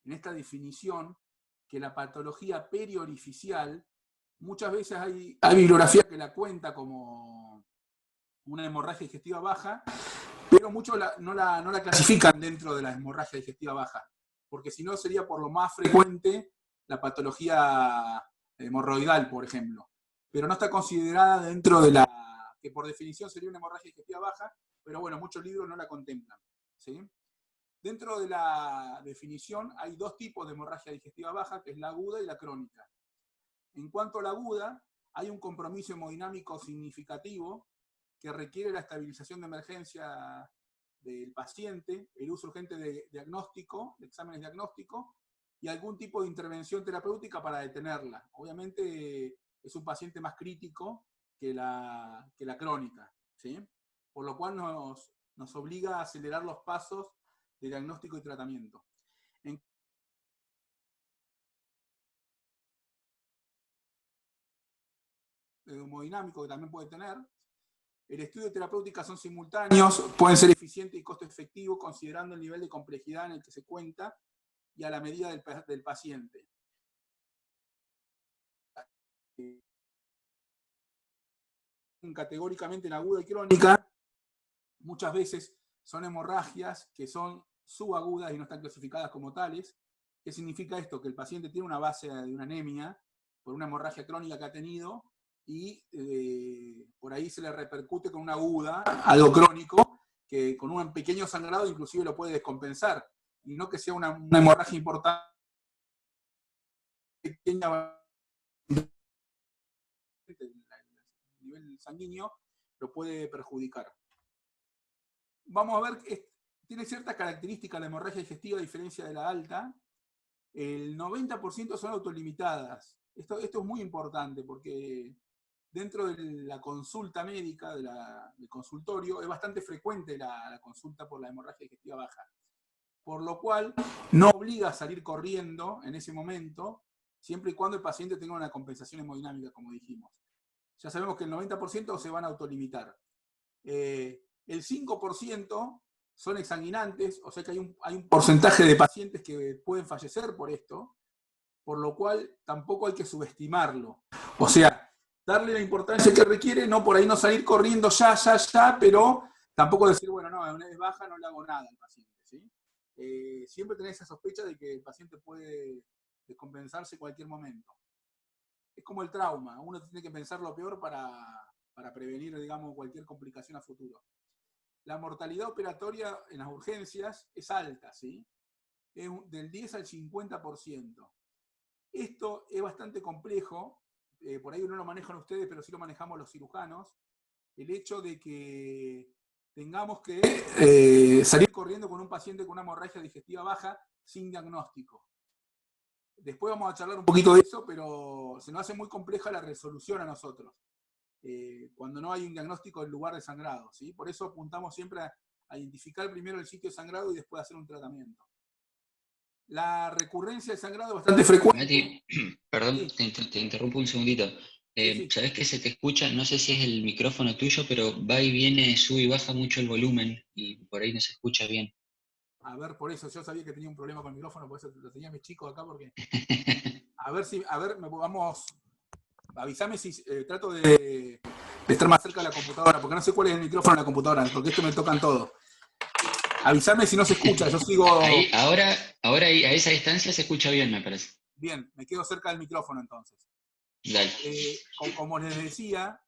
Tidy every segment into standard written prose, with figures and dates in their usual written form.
en esta definición que la patología periorificial, muchas veces hay bibliografía que la cuenta como una hemorragia digestiva baja, pero muchos no la clasifican dentro de la hemorragia digestiva baja, porque si no sería por lo más frecuente la patología hemorroidal, por ejemplo. Pero no está considerada dentro de la que por definición sería una hemorragia digestiva baja, pero bueno, muchos libros no la contemplan, ¿sí? Dentro de la definición hay dos tipos de hemorragia digestiva baja, que es la aguda y la crónica. En cuanto a la aguda, hay un compromiso hemodinámico significativo que requiere la estabilización de emergencia del paciente, el uso urgente de diagnóstico, de exámenes diagnósticos, y algún tipo de intervención terapéutica para detenerla. Obviamente es un paciente más crítico que la crónica, ¿sí? Por lo cual nos obliga a acelerar los pasos de diagnóstico y tratamiento. Hemodinámico que también puede tener. El estudio de terapéutica son simultáneos, pueden ser eficientes y costo efectivo considerando el nivel de complejidad en el que se cuenta y a la medida del paciente. Categóricamente en aguda y crónica, muchas veces son hemorragias que son subagudas y no están clasificadas como tales. ¿Qué significa esto? Que el paciente tiene una base de una anemia por una hemorragia crónica que ha tenido y por ahí se le repercute con una aguda, algo crónico, que con un pequeño sangrado inclusive lo puede descompensar, y no que sea una hemorragia importante, pequeña, el nivel sanguíneo lo puede perjudicar. Vamos a ver, tiene ciertas características la hemorragia digestiva a diferencia de la alta. El 90% son autolimitadas. Esto es muy importante porque dentro de la consulta médica, del consultorio, es bastante frecuente la consulta por la hemorragia digestiva baja. Por lo cual, no obliga a salir corriendo en ese momento, siempre y cuando el paciente tenga una compensación hemodinámica, como dijimos. Ya sabemos que el 90% se van a autolimitar. El 5% son exsanguinantes, o sea que hay un porcentaje de pacientes que pueden fallecer por esto, por lo cual tampoco hay que subestimarlo. O sea, darle la importancia que requiere, no por ahí no salir corriendo ya, pero tampoco decir, bueno, no, una vez baja no le hago nada al paciente, ¿sí? Siempre tenés esa sospecha de que el paciente puede descompensarse en cualquier momento. Es como el trauma, uno tiene que pensar lo peor para prevenir, digamos, cualquier complicación a futuro. La mortalidad operatoria en las urgencias es alta, ¿sí? Es del 10 al 50%. Esto es bastante complejo, por ahí no lo manejan ustedes, pero sí lo manejamos los cirujanos, el hecho de que tengamos que salir corriendo con un paciente con una hemorragia digestiva baja sin diagnóstico. Después vamos a charlar un poquito de eso, pero se nos hace muy compleja la resolución a nosotros, cuando no hay un diagnóstico del lugar de sangrado, ¿sí? Por eso apuntamos siempre a identificar primero el sitio de sangrado y después hacer un tratamiento. La recurrencia del sangrado es bastante frecuente. Mati, perdón, Sí. te interrumpo un segundito. Sí. ¿Sabés que se te escucha? No sé si es el micrófono tuyo, pero va y viene, sube y baja mucho el volumen y por ahí no se escucha bien. A ver, por eso yo sabía que tenía un problema con el micrófono, por eso lo tenía mis chicos acá, porque... A ver, vamos... Avísame si trato de estar más cerca de la computadora, porque no sé cuál es el micrófono de la computadora, porque esto me tocan todo. Avísame si no se escucha, yo sigo... Ahí, ahora a esa distancia se escucha bien, me parece. Bien, me quedo cerca del micrófono entonces. Dale. Como les decía,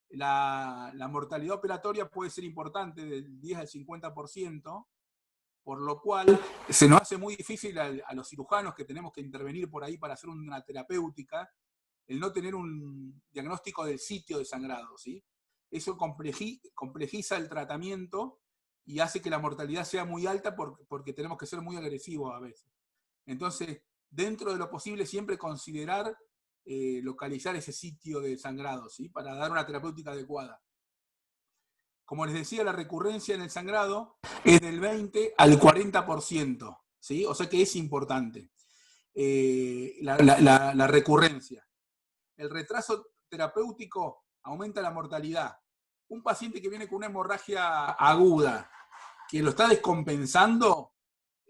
la mortalidad operatoria puede ser importante del 10 al 50%, por lo cual se nos hace muy difícil a los cirujanos que tenemos que intervenir por ahí para hacer una terapéutica, el no tener un diagnóstico del sitio de sangrado, ¿sí? Eso complejiza el tratamiento y hace que la mortalidad sea muy alta porque tenemos que ser muy agresivos a veces. Entonces, dentro de lo posible, siempre considerar localizar ese sitio de sangrado, ¿sí? Para dar una terapéutica adecuada. Como les decía, la recurrencia en el sangrado es del 20 al 40%, ¿sí? O sea que es importante la recurrencia. El retraso terapéutico aumenta la mortalidad. Un paciente que viene con una hemorragia aguda, que lo está descompensando,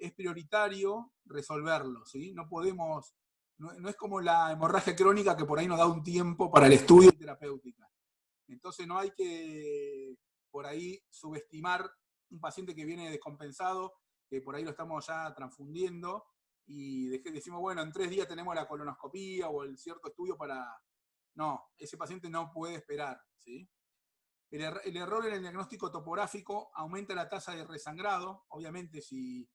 es prioritario resolverlo, ¿sí? No podemos, no es como la hemorragia crónica que por ahí nos da un tiempo para el estudio y terapéutica. Entonces no hay que por ahí subestimar un paciente que viene descompensado, que por ahí lo estamos ya transfundiendo, y decimos, bueno, en 3 días tenemos la colonoscopía o el cierto estudio para... No, ese paciente no puede esperar, ¿sí? El error en el diagnóstico topográfico aumenta la tasa de resangrado. Obviamente, si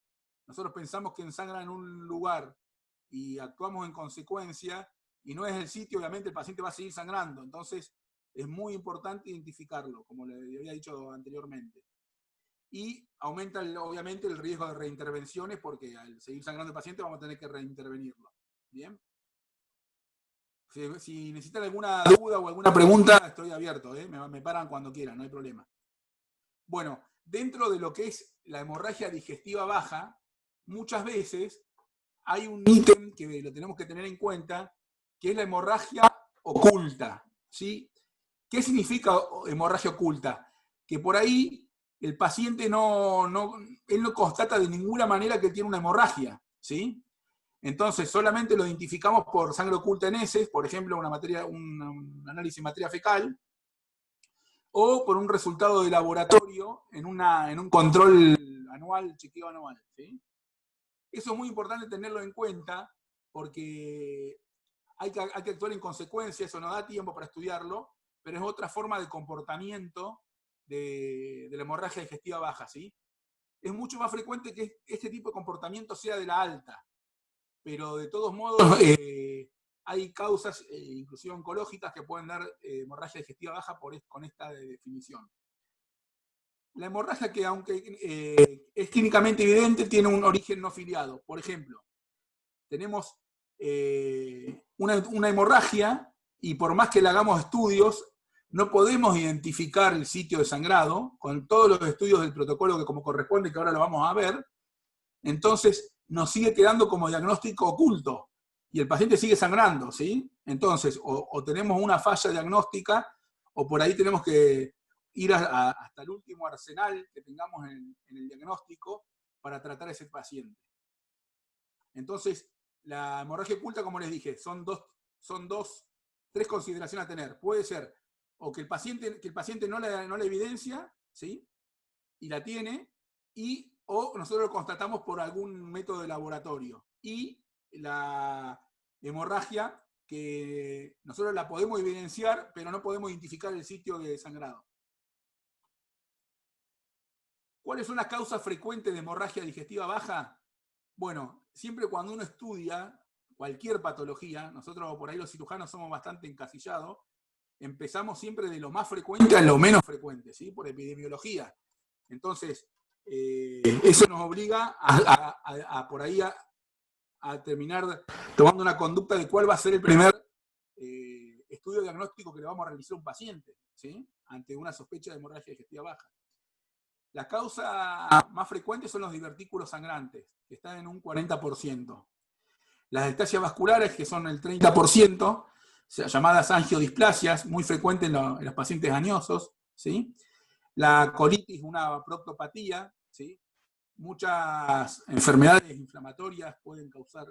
nosotros pensamos que ensangra en un lugar y actuamos en consecuencia, y no es el sitio, obviamente el paciente va a seguir sangrando. Entonces, es muy importante identificarlo, como le había dicho anteriormente. Y aumenta, obviamente, el riesgo de reintervenciones, porque al seguir sangrando el paciente vamos a tener que reintervenirlo. ¿Bien? Si necesitan alguna duda o alguna pregunta, estoy abierto, ¿eh? Me paran cuando quieran, no hay problema. Bueno, dentro de lo que es la hemorragia digestiva baja, muchas veces hay un ítem que lo tenemos que tener en cuenta, que es la hemorragia oculta, ¿sí? ¿Qué significa hemorragia oculta? Que por ahí el paciente él no constata de ninguna manera que tiene una hemorragia, ¿sí? Entonces, solamente lo identificamos por sangre oculta en heces, por ejemplo, un análisis de materia fecal, o por un resultado de laboratorio en un control anual, chequeo anual, ¿sí? Eso es muy importante tenerlo en cuenta, porque hay que actuar en consecuencia, eso no da tiempo para estudiarlo, pero es otra forma de comportamiento de la hemorragia digestiva baja, ¿sí? Es mucho más frecuente que este tipo de comportamiento sea de la alta, pero de todos modos hay causas, inclusive oncológicas, que pueden dar hemorragia digestiva baja con esta definición. La hemorragia que, aunque es clínicamente evidente, tiene un origen no filiado. Por ejemplo, tenemos una hemorragia y por más que le hagamos estudios, no podemos identificar el sitio de sangrado con todos los estudios del protocolo que como corresponde, que ahora lo vamos a ver. Entonces nos sigue quedando como diagnóstico oculto y el paciente sigue sangrando, ¿sí? Entonces, o tenemos una falla diagnóstica o por ahí tenemos que ir hasta el último arsenal que tengamos en el diagnóstico para tratar a ese paciente. Entonces, la hemorragia oculta, como les dije, son tres consideraciones a tener. Puede ser o que el paciente no la evidencia, ¿sí? Y la tiene, o nosotros lo constatamos por algún método de laboratorio. Y la hemorragia, que nosotros la podemos evidenciar, pero no podemos identificar el sitio de sangrado. ¿Cuáles son las causas frecuentes de hemorragia digestiva baja? Bueno, siempre cuando uno estudia cualquier patología, nosotros por ahí los cirujanos somos bastante encasillados, empezamos siempre de lo más frecuente a lo menos frecuente, ¿sí? Por epidemiología. Entonces, eso nos obliga por ahí a terminar tomando una conducta de cuál va a ser el primer estudio diagnóstico que le vamos a realizar a un paciente, ¿sí? Ante una sospecha de hemorragia digestiva baja. Las causas más frecuentes son los divertículos sangrantes, que están en un 40%. Las estasias vasculares, que son el 30%, llamadas angiodisplasias, muy frecuentes en los pacientes añosos, ¿sí? La colitis, una proctopatía, ¿sí? Muchas enfermedades inflamatorias pueden causar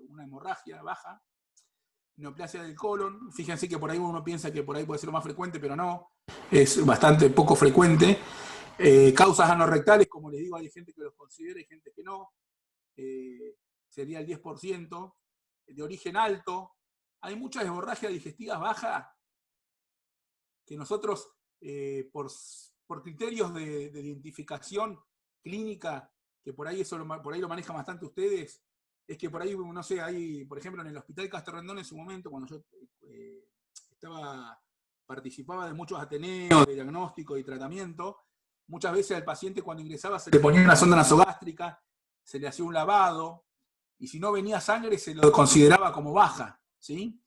una hemorragia baja. Neoplasia del colon, fíjense que por ahí uno piensa que por ahí puede ser lo más frecuente, pero no, es bastante poco frecuente. Causas anorrectales, como les digo, hay gente que los considera y gente que no, sería el 10%. De origen alto, hay muchas hemorragias digestivas bajas que nosotros, por criterios de identificación clínica, que por ahí lo manejan bastante ustedes, es que por ahí, no sé, hay, por ejemplo, en el Hospital Castro Rendón en su momento, cuando yo participaba de muchos ateneos de diagnóstico y tratamiento, muchas veces al paciente cuando ingresaba se le ponía una sonda nasogástrica, se le hacía un lavado, y si no venía sangre se lo consideraba como baja, ¿sí?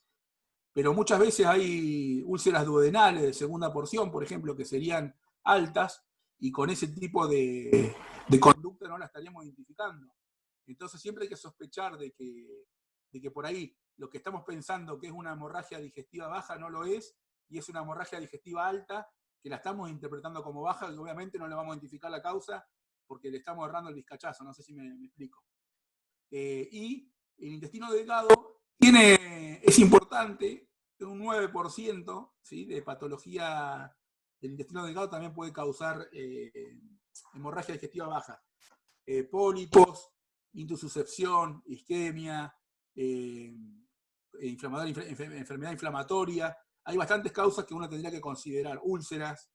Pero muchas veces hay úlceras duodenales de segunda porción, por ejemplo, que serían altas, y con ese tipo de conducta no la estaríamos identificando. Entonces siempre hay que sospechar de que por ahí lo que estamos pensando que es una hemorragia digestiva baja no lo es, y es una hemorragia digestiva alta, que la estamos interpretando como baja, y obviamente no le vamos a identificar la causa porque le estamos errando el vizcachazo, no sé si me explico. Y el intestino delgado es importante, un 9%, ¿sí?, de patología del intestino delgado también puede causar hemorragia digestiva baja. Pólipos, intususcepción, isquemia, enfermedad inflamatoria. Hay bastantes causas que uno tendría que considerar. Úlceras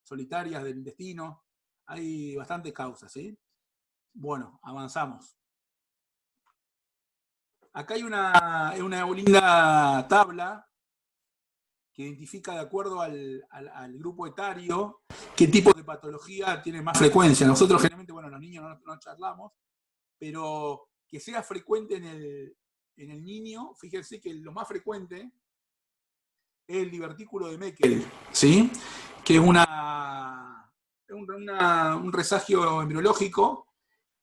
solitarias del intestino. Hay bastantes causas, ¿sí? Bueno, avanzamos. Acá hay una linda tabla que identifica de acuerdo al grupo etario qué tipo de patología tiene más frecuencia. Nosotros generalmente, bueno, los niños no charlamos, pero que sea frecuente en el niño, fíjense que lo más frecuente es el divertículo de Meckel, ¿sí?, que es un resagio embriológico.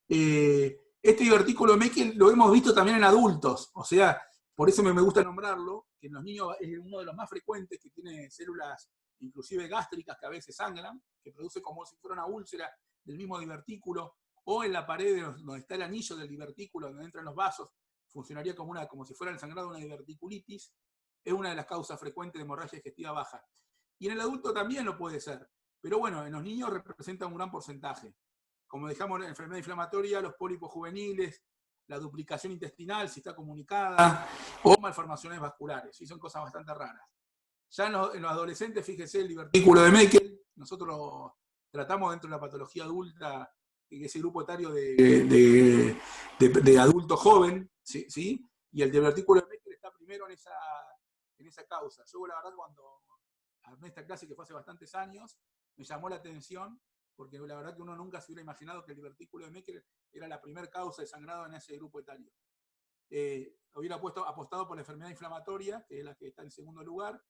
Este divertículo de Meckel lo hemos visto también en adultos, o sea, por eso me gusta nombrarlo, que en los niños es uno de los más frecuentes, que tiene células inclusive gástricas que a veces sangran, que produce como si fuera una úlcera del mismo divertículo, o en la pared donde está el anillo del divertículo, donde entran los vasos, funcionaría como si fuera el sangrado de una diverticulitis. Es una de las causas frecuentes de hemorragia digestiva baja. Y en el adulto también lo puede ser, pero bueno, en los niños representa un gran porcentaje. Como dejamos la enfermedad inflamatoria, los pólipos juveniles, la duplicación intestinal, si está comunicada, o malformaciones vasculares, ¿sí? Son cosas bastante raras. Ya en los adolescentes, fíjese el divertículo de Meckel, nosotros tratamos dentro de la patología adulta, ese grupo etario de adulto joven, ¿sí? Y el divertículo de Meckel está primero en esa causa. Yo, la verdad, cuando armé esta clase, que fue hace bastantes años, me llamó la atención, porque la verdad que uno nunca se hubiera imaginado que el divertículo de Meckel era la primera causa de sangrado en ese grupo etario. Hubiera apostado por la enfermedad inflamatoria, que es la que está en segundo lugar,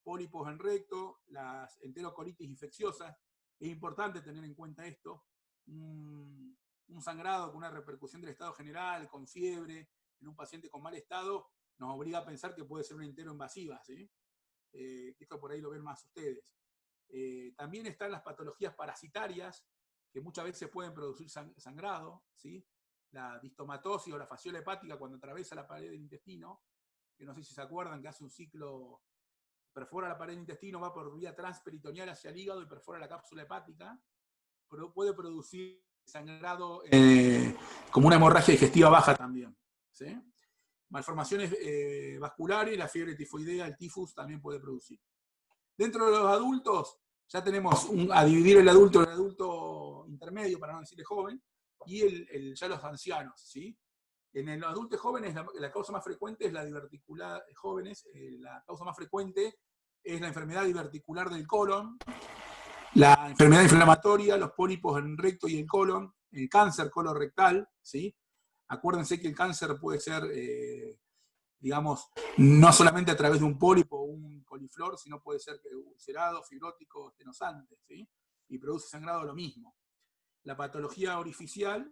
pólipos en recto, las enterocolitis infecciosas. Es importante tener en cuenta esto. Un sangrado con una repercusión del estado general, con fiebre, en un paciente con mal estado, nos obliga a pensar que puede ser una enteroinvasiva, ¿sí? Esto por ahí lo ven más ustedes. También están las patologías parasitarias, que muchas veces pueden producir sangrado, ¿sí? La distomatosis o la fasciola hepática, cuando atraviesa la pared del intestino, que no sé si se acuerdan que hace un ciclo, perfora la pared del intestino, va por vía transperitoneal hacia el hígado y perfora la cápsula hepática, pero puede producir sangrado como una hemorragia digestiva baja también, ¿sí? Malformaciones vasculares, la fiebre tifoidea, el tifus también puede producir. Dentro de los adultos, ya tenemos a dividir el adulto intermedio, para no decirle joven, y ya los ancianos, ¿sí? En los adultos jóvenes, la causa más frecuente es la diverticular, jóvenes, la causa más frecuente es la enfermedad diverticular del colon, la enfermedad inflamatoria, los pólipos en el recto y el colon, el cáncer colorectal, ¿sí? Acuérdense que el cáncer puede ser, digamos, no solamente a través de un pólipo o un coliflor, sino puede ser ulcerado, fibrótico, estenosante, ¿sí? Y produce sangrado lo mismo. La patología orificial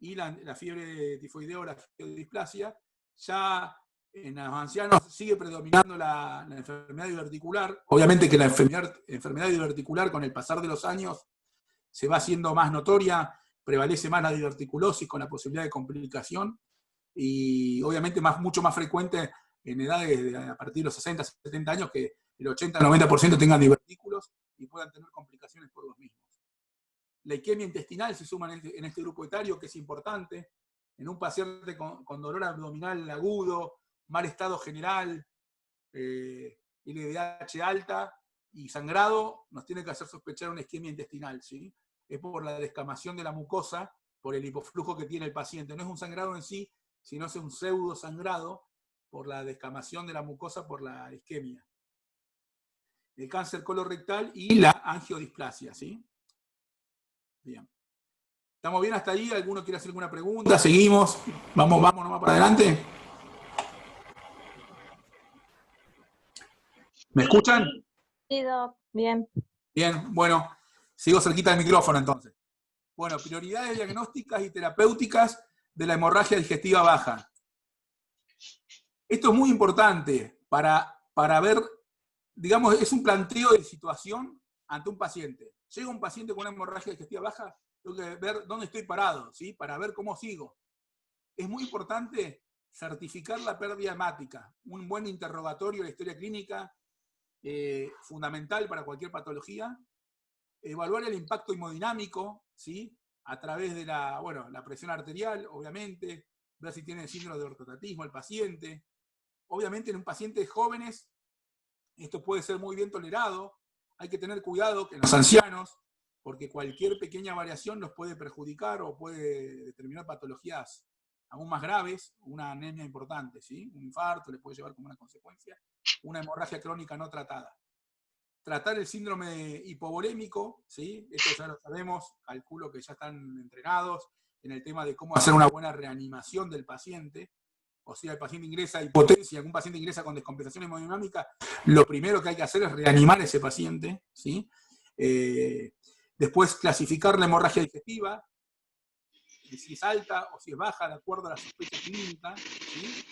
y la fiebre tifoidea o la displasia, ya en los ancianos sigue predominando la enfermedad diverticular. Obviamente que la enfermedad diverticular con el pasar de los años se va haciendo más notoria, prevalece más la diverticulosis con la posibilidad de complicación, y obviamente mucho más frecuente en edades a partir de los 60, 70 años, que el 80-90% tengan divertículos y puedan tener complicaciones por los mismos. La isquemia intestinal se suma en este grupo etario, que es importante. En un paciente con dolor abdominal agudo, mal estado general, LDH alta y sangrado, nos tiene que hacer sospechar una isquemia intestinal, ¿sí? Es por la descamación de la mucosa, por el hipoflujo que tiene el paciente. No es un sangrado en sí, sino es un pseudo sangrado por la descamación de la mucosa por la isquemia. El cáncer colorectal y la angiodisplasia, ¿sí? Bien. ¿Estamos bien hasta ahí? ¿Alguno quiere hacer alguna pregunta? ¿Seguimos? ¿Vamos nomás para adelante? ¿Me escuchan? Sí, Doc, bien. Bien, bueno, sigo cerquita del micrófono entonces. Bueno, prioridades diagnósticas y terapéuticas de la hemorragia digestiva baja. Esto es muy importante para ver, digamos, es un planteo de situación ante un paciente. Llega un paciente con una hemorragia digestiva baja, tengo que ver dónde estoy parado, ¿sí? Para ver cómo sigo. Es muy importante certificar la pérdida hemática. Un buen interrogatorio de la historia clínica, fundamental para cualquier patología. Evaluar el impacto hemodinámico, ¿sí? A través de la presión arterial, obviamente, ver si tiene síndrome de ortostatismo el paciente. Obviamente en un paciente jóvenes esto puede ser muy bien tolerado. Hay que tener cuidado que en los ancianos, porque cualquier pequeña variación los puede perjudicar o puede determinar patologías aún más graves, una anemia importante, ¿sí? Un infarto le puede llevar como una consecuencia, una hemorragia crónica no tratada. Tratar el síndrome hipovolémico, ¿sí? Esto ya lo sabemos, calculo que ya están entrenados en el tema de cómo hacer una buena reanimación del paciente. O sea, el paciente ingresa a hipotensia, algún paciente ingresa con descompensación hemodinámica, lo primero que hay que hacer es reanimar a ese paciente, ¿sí? Después clasificar la hemorragia digestiva, si es alta o si es baja, de acuerdo a la sospecha clínica, ¿sí?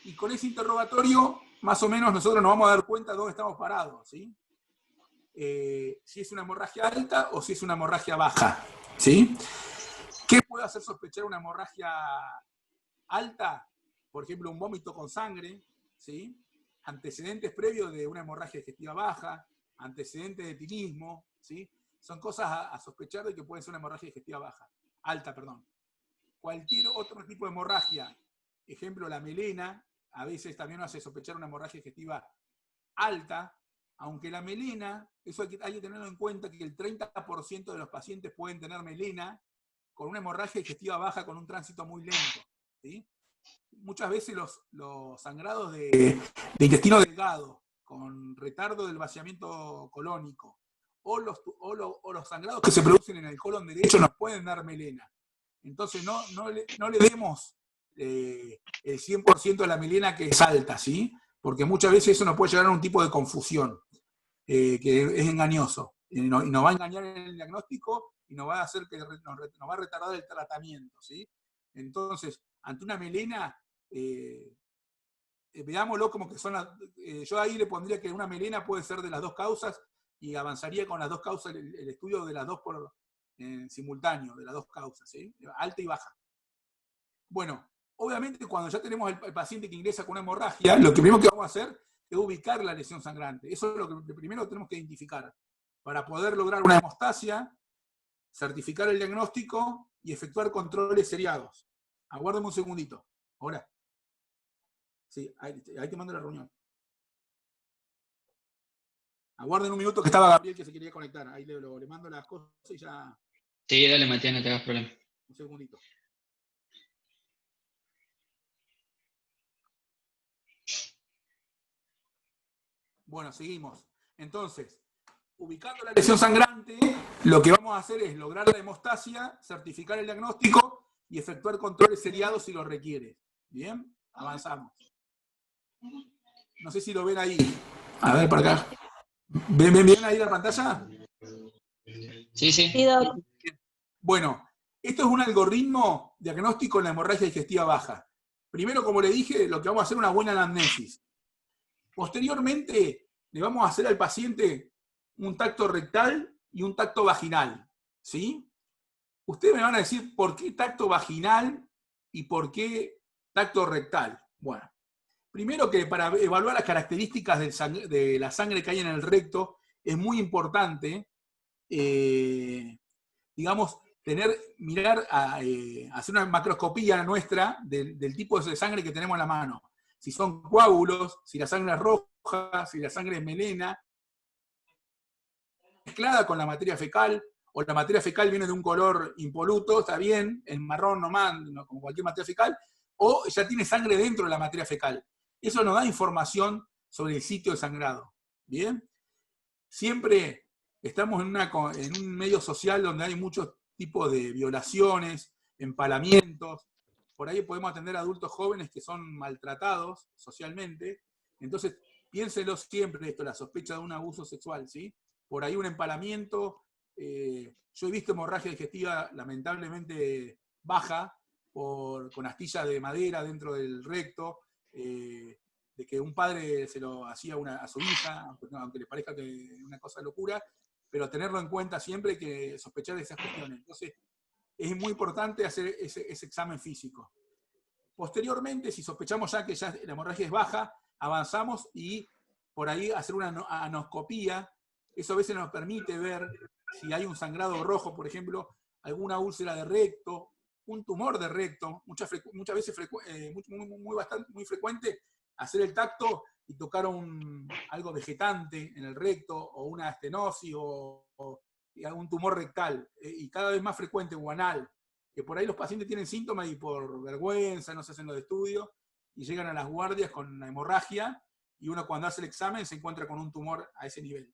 Y con ese interrogatorio, más o menos nosotros nos vamos a dar cuenta de dónde estamos parados, ¿sí? Si es una hemorragia alta o si es una hemorragia baja, ¿sí? ¿Qué puede hacer sospechar una hemorragia alta? Por ejemplo, un vómito con sangre, ¿sí? Antecedentes previos de una hemorragia digestiva baja, antecedentes de etilismo, ¿sí? Son cosas a sospechar de que puede ser una hemorragia digestiva baja, alta, perdón. Cualquier otro tipo de hemorragia, ejemplo la melena, a veces también nos hace sospechar una hemorragia digestiva alta, aunque la melena, eso hay que tenerlo en cuenta, que el 30% de los pacientes pueden tener melena con una hemorragia digestiva baja con un tránsito muy lento, ¿sí? Muchas veces los sangrados de intestino delgado con retardo del vaciamiento colónico o los sangrados que se producen en el colon derecho nos pueden dar melena. Entonces no le demos el 100% de la melena que es alta, ¿sí? Porque muchas veces eso nos puede llevar a un tipo de confusión que es engañoso y nos va a engañar en el diagnóstico y nos va a hacer que nos va a retardar el tratamiento, ¿sí? Entonces, ante una melena, veámoslo como que son yo ahí le pondría que una melena puede ser de las dos causas y avanzaría con las dos causas el estudio de las dos simultáneo, de las dos causas, ¿sí? Alta y baja. Bueno, obviamente cuando ya tenemos el paciente que ingresa con una hemorragia, lo que primero que vamos a hacer es ubicar la lesión sangrante. Eso es lo que primero tenemos que identificar para poder lograr una hemostasia, certificar el diagnóstico y efectuar controles seriados. Aguárdame un segundito. Ahora. Sí, ahí te mando la reunión. Aguarden un minuto que estaba Gabriel que se quería conectar. Ahí le mando las cosas y ya. Sí, dale, Matías, no te hagas problema. Un segundito. Bueno, seguimos. Entonces, ubicando la lesión sangrante, lo que vamos a hacer es lograr la hemostasia, certificar el diagnóstico y efectuar controles seriados si lo requiere. ¿Bien? Avanzamos. No sé si lo ven ahí. A ver, para acá. ¿Ven bien ahí la pantalla? Sí, sí. Sí, doc. Bueno, esto es un algoritmo diagnóstico en la hemorragia digestiva baja. Primero, como le dije, lo que vamos a hacer es una buena anamnesis. Posteriormente, le vamos a hacer al paciente un tacto rectal y un tacto vaginal, ¿sí? Ustedes me van a decir por qué tacto vaginal y por qué tacto rectal. Bueno, primero que para evaluar las características de la sangre que hay en el recto es muy importante, digamos, hacer una macroscopía nuestra del tipo de sangre que tenemos en la mano. Si son coágulos, si la sangre es roja, si la sangre es melena, mezclada con la materia fecal, o la materia fecal viene de un color impoluto, está bien, en marrón nomás, como cualquier materia fecal, o ya tiene sangre dentro de la materia fecal. Eso nos da información sobre el sitio de sangrado. ¿Bien? Siempre estamos en un medio social donde hay muchos tipos de violaciones, empalamientos. Por ahí podemos atender a adultos jóvenes que son maltratados socialmente. Entonces, piénselo siempre esto, la sospecha de un abuso sexual, ¿sí? Por ahí un empalamiento. Yo he visto hemorragia digestiva lamentablemente baja con astillas de madera dentro del recto, de que un padre se lo hacía a su hija, aunque le parezca que es una cosa de locura, pero tenerlo en cuenta siempre que sospechar de esas cuestiones. Entonces, es muy importante hacer ese examen físico. Posteriormente, si sospechamos ya que ya la hemorragia es baja, avanzamos y por ahí hacer una anoscopía. Eso a veces nos permite ver si hay un sangrado rojo, por ejemplo, alguna úlcera de recto, un tumor de recto. Muchas veces muy frecuente hacer el tacto y tocar algo vegetante en el recto, o una estenosis, o algún tumor rectal, y cada vez más frecuente, o anal, que por ahí los pacientes tienen síntomas y por vergüenza no se hacen los estudios y llegan a las guardias con una hemorragia, y uno cuando hace el examen se encuentra con un tumor a ese nivel.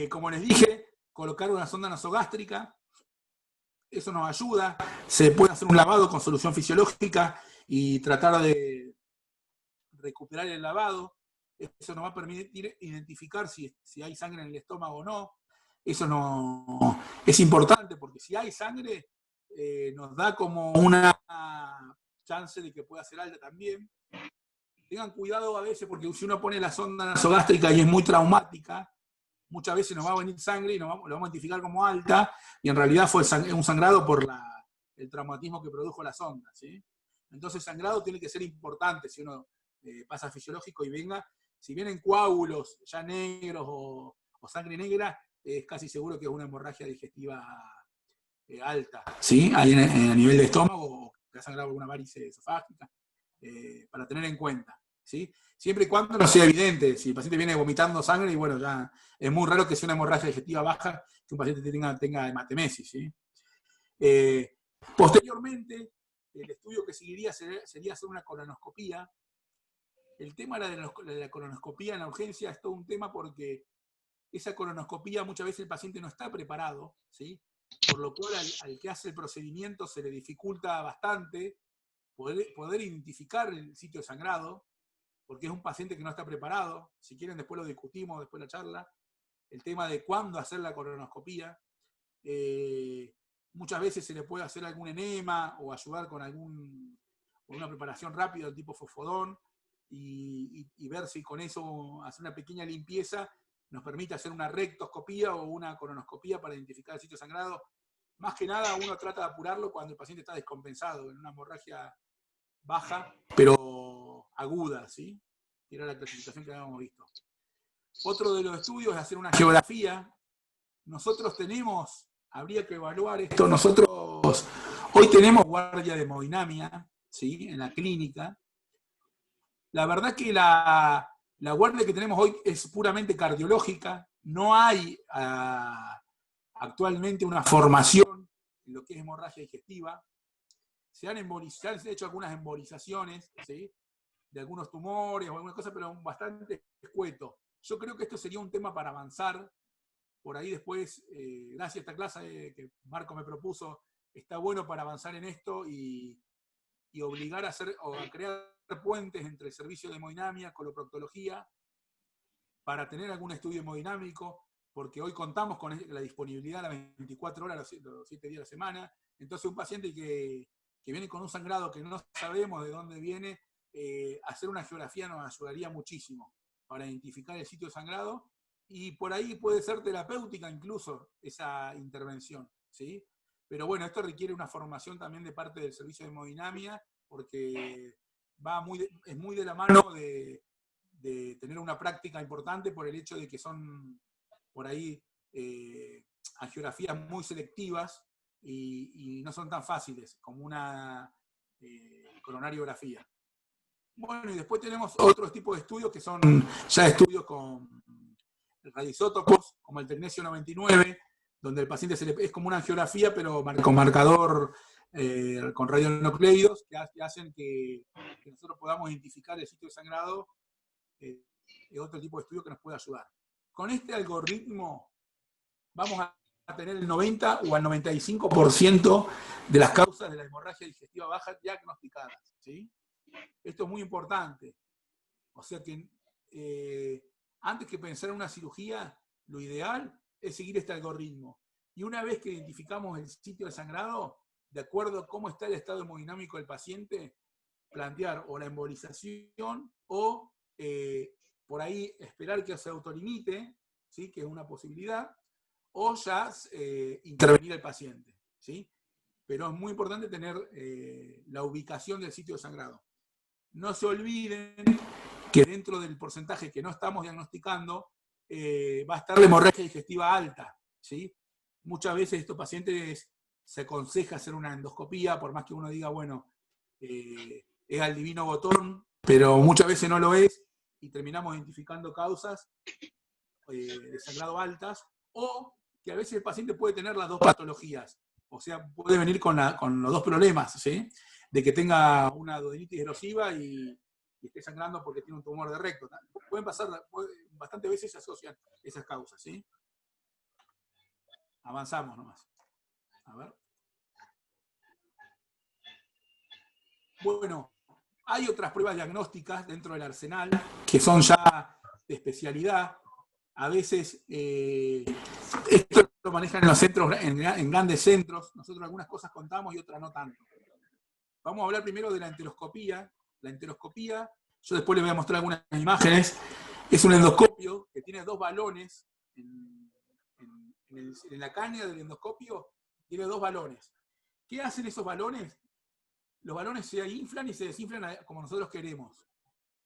Como les dije, colocar una sonda nasogástrica, eso nos ayuda. Se puede hacer un lavado con solución fisiológica y tratar de recuperar el lavado. Eso nos va a permitir identificar si hay sangre en el estómago o no. Eso no es importante, porque si hay sangre, nos da como una chance de que pueda ser alta también. Tengan cuidado a veces, porque si uno pone la sonda nasogástrica y es muy traumática, muchas veces nos va a venir sangre y lo vamos a identificar como alta, y en realidad fue un sangrado por el traumatismo que produjo la sonda, ¿sí? Entonces, sangrado tiene que ser importante si uno pasa fisiológico y venga. Si vienen coágulos ya negros o sangre negra, es casi seguro que es una hemorragia digestiva alta, ¿sí? Ahí a nivel de estómago, o que ha sangrado alguna varice esofágica, para tener en cuenta, ¿sí? Siempre y cuando no sea evidente. Si el paciente viene vomitando sangre, y bueno, ya es muy raro que sea una hemorragia digestiva baja, que un paciente tenga hematemesis, ¿sí? Posteriormente, el estudio que seguiría sería hacer una colonoscopía. El tema de la colonoscopía en la urgencia es todo un tema, porque esa colonoscopía muchas veces el paciente no está preparado, ¿sí? Por lo cual al que hace el procedimiento se le dificulta bastante poder identificar el sitio de sangrado, porque es un paciente que no está preparado. Si quieren después lo discutimos, después de la charla, el tema de cuándo hacer la colonoscopía. Muchas veces se le puede hacer algún enema o ayudar con una preparación rápida del tipo fosfodón, y ver si con eso, hacer una pequeña limpieza, nos permite hacer una rectoscopía o una colonoscopía para identificar el sitio sangrado. Más que nada uno trata de apurarlo cuando el paciente está descompensado, en una hemorragia baja, pero aguda, ¿sí? Que era la clasificación que habíamos visto. Otro de los estudios es hacer una geografía. Nosotros habría que evaluar esto, nosotros hoy tenemos guardia de hemodinamia, ¿sí? En la clínica. La verdad que la guardia que tenemos hoy es puramente cardiológica. No hay actualmente una formación en lo que es hemorragia digestiva. Se han hecho algunas embolizaciones, ¿sí? De algunos tumores o alguna cosa, pero bastante escueto. Yo creo que esto sería un tema para avanzar. Por ahí después, gracias a esta clase que Marco me propuso, está bueno para avanzar en esto y obligar a crear puentes entre el servicio de hemodinamia, coloproctología, para tener algún estudio hemodinámico, porque hoy contamos con la disponibilidad a las 24 horas, los 7 días de la semana. Entonces, un paciente que viene con un sangrado que no sabemos de dónde viene, hacer una geografía nos ayudaría muchísimo para identificar el sitio de sangrado, y por ahí puede ser terapéutica incluso esa intervención, ¿sí? Pero bueno, esto requiere una formación también de parte del servicio de hemodinamia, porque es muy de la mano de tener una práctica importante, por el hecho de que son por ahí angiografías muy selectivas y no son tan fáciles como una coronariografía. Bueno, y después tenemos otros tipos de estudios que son ya estudios con radioisótopos, como el tecnesio 99, donde el paciente es como una angiografía, pero con marcador, con radionucleidos, que hacen que nosotros podamos identificar el sitio de sangrado. Es otro tipo de estudio que nos puede ayudar. Con este algoritmo vamos a tener el 90 o al 95% de las causas de la hemorragia digestiva baja diagnosticadas, ¿sí? Esto es muy importante. O sea que antes que pensar en una cirugía, lo ideal es seguir este algoritmo. Y una vez que identificamos el sitio de sangrado, de acuerdo a cómo está el estado hemodinámico del paciente, plantear o la embolización o por ahí esperar que se autolimite, ¿sí? Que es una posibilidad, o ya intervenir el paciente, ¿sí? Pero es muy importante tener la ubicación del sitio de sangrado. No se olviden que dentro del porcentaje que no estamos diagnosticando va a estar la hemorragia digestiva alta, ¿sí? Muchas veces estos pacientes se aconseja hacer una endoscopía, por más que uno diga, bueno, es al divino botón, pero muchas veces no lo es, y terminamos identificando causas de sangrado altas, o que a veces el paciente puede tener las dos patologías, o sea, puede venir con los dos problemas, ¿sí? De que tenga una duodenitis erosiva y esté sangrando porque tiene un tumor de recto. Pueden pasar, bastantes veces se asocian esas causas, ¿sí? Avanzamos nomás. A ver. Bueno, hay otras pruebas diagnósticas dentro del arsenal que son ya de especialidad. A veces esto lo manejan en los centros, en grandes centros. Nosotros algunas cosas contamos y otras no tanto. Vamos a hablar primero de la enteroscopía. La enteroscopía, yo después les voy a mostrar algunas imágenes, es un endoscopio que tiene dos balones en la caña del endoscopio, tiene dos balones. ¿Qué hacen esos balones? Los balones se inflan y se desinflan como nosotros queremos.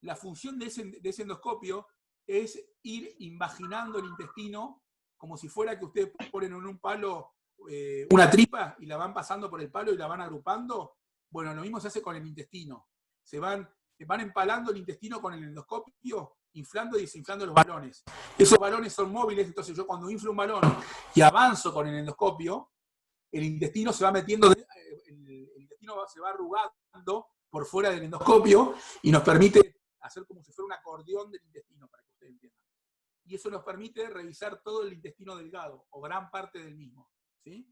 La función de ese endoscopio es ir invaginando el intestino como si fuera que ustedes ponen en un palo una tripa y la van pasando por el palo y la van agrupando. Bueno, lo mismo se hace con el intestino. Se van empalando el intestino con el endoscopio, inflando y desinflando los balones. Esos balones son móviles, entonces yo cuando inflo un balón y avanzo con el endoscopio, el intestino se va metiendo, el intestino se va arrugando por fuera del endoscopio y nos permite hacer como si fuera un acordeón del intestino, para que ustedes entiendan. Y eso nos permite revisar todo el intestino delgado, o gran parte del mismo, ¿sí?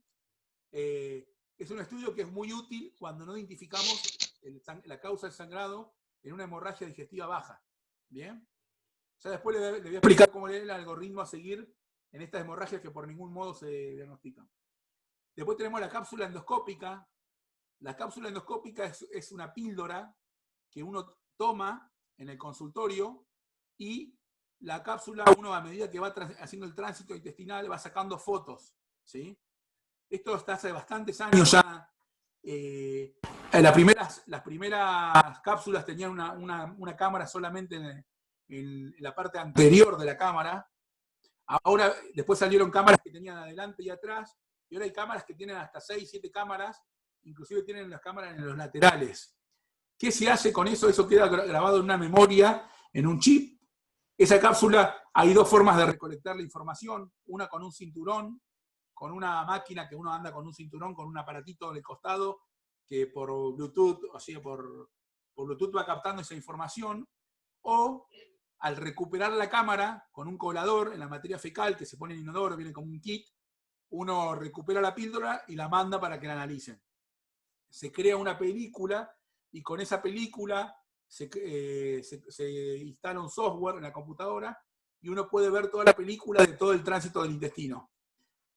Es un estudio que es muy útil cuando no identificamos la causa del sangrado en una hemorragia digestiva baja. ¿Bien? Ya después le voy a explicar cómo es el algoritmo a seguir en estas hemorragias que por ningún modo se diagnostican. Después tenemos la cápsula endoscópica. La cápsula endoscópica es una píldora que uno toma en el consultorio y la cápsula, uno a medida que va haciendo el tránsito intestinal, va sacando fotos, ¿sí? Esto está hace bastantes años ya. Las primeras cápsulas tenían una cámara solamente en la parte anterior de la cámara. Ahora, después salieron cámaras que tenían adelante y atrás, y ahora hay cámaras que tienen hasta 6, 7 cámaras, inclusive tienen las cámaras en los laterales. ¿Qué se hace con eso? Eso queda grabado en una memoria, en un chip. Esa cápsula, hay dos formas de recolectar la información, una con un cinturón, con una máquina que uno anda con un cinturón, con un aparatito del costado, que por Bluetooth, o sea, por Bluetooth va captando esa información, o al recuperar la cámara con un colador en la materia fecal que se pone en inodoro, viene como un kit, uno recupera la píldora y la manda para que la analicen. Se crea una película y con esa película se instala un software en la computadora y uno puede ver toda la película de todo el tránsito del intestino.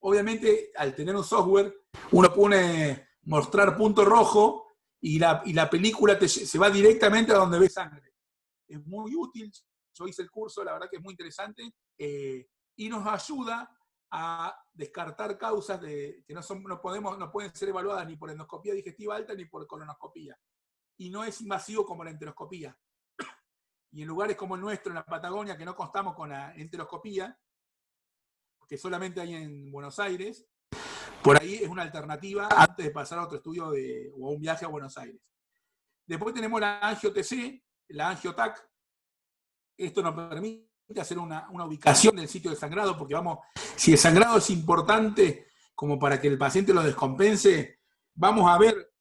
Obviamente, al tener un software, uno pone mostrar punto rojo y la película se va directamente a donde ve sangre. Es muy útil, yo hice el curso, la verdad que es muy interesante, y nos ayuda a descartar causas que no pueden ser evaluadas ni por endoscopía digestiva alta ni por colonoscopía. Y no es invasivo como la enteroscopía. Y en lugares como el nuestro, en la Patagonia, que no contamos con la enteroscopía, que solamente hay en Buenos Aires, por ahí es una alternativa antes de pasar a otro estudio o a un viaje a Buenos Aires. Después tenemos la angio-TC, la angio-TAC. Esto nos permite hacer una ubicación del sitio de sangrado, porque si el sangrado es importante como para que el paciente lo descompense, vamos a ver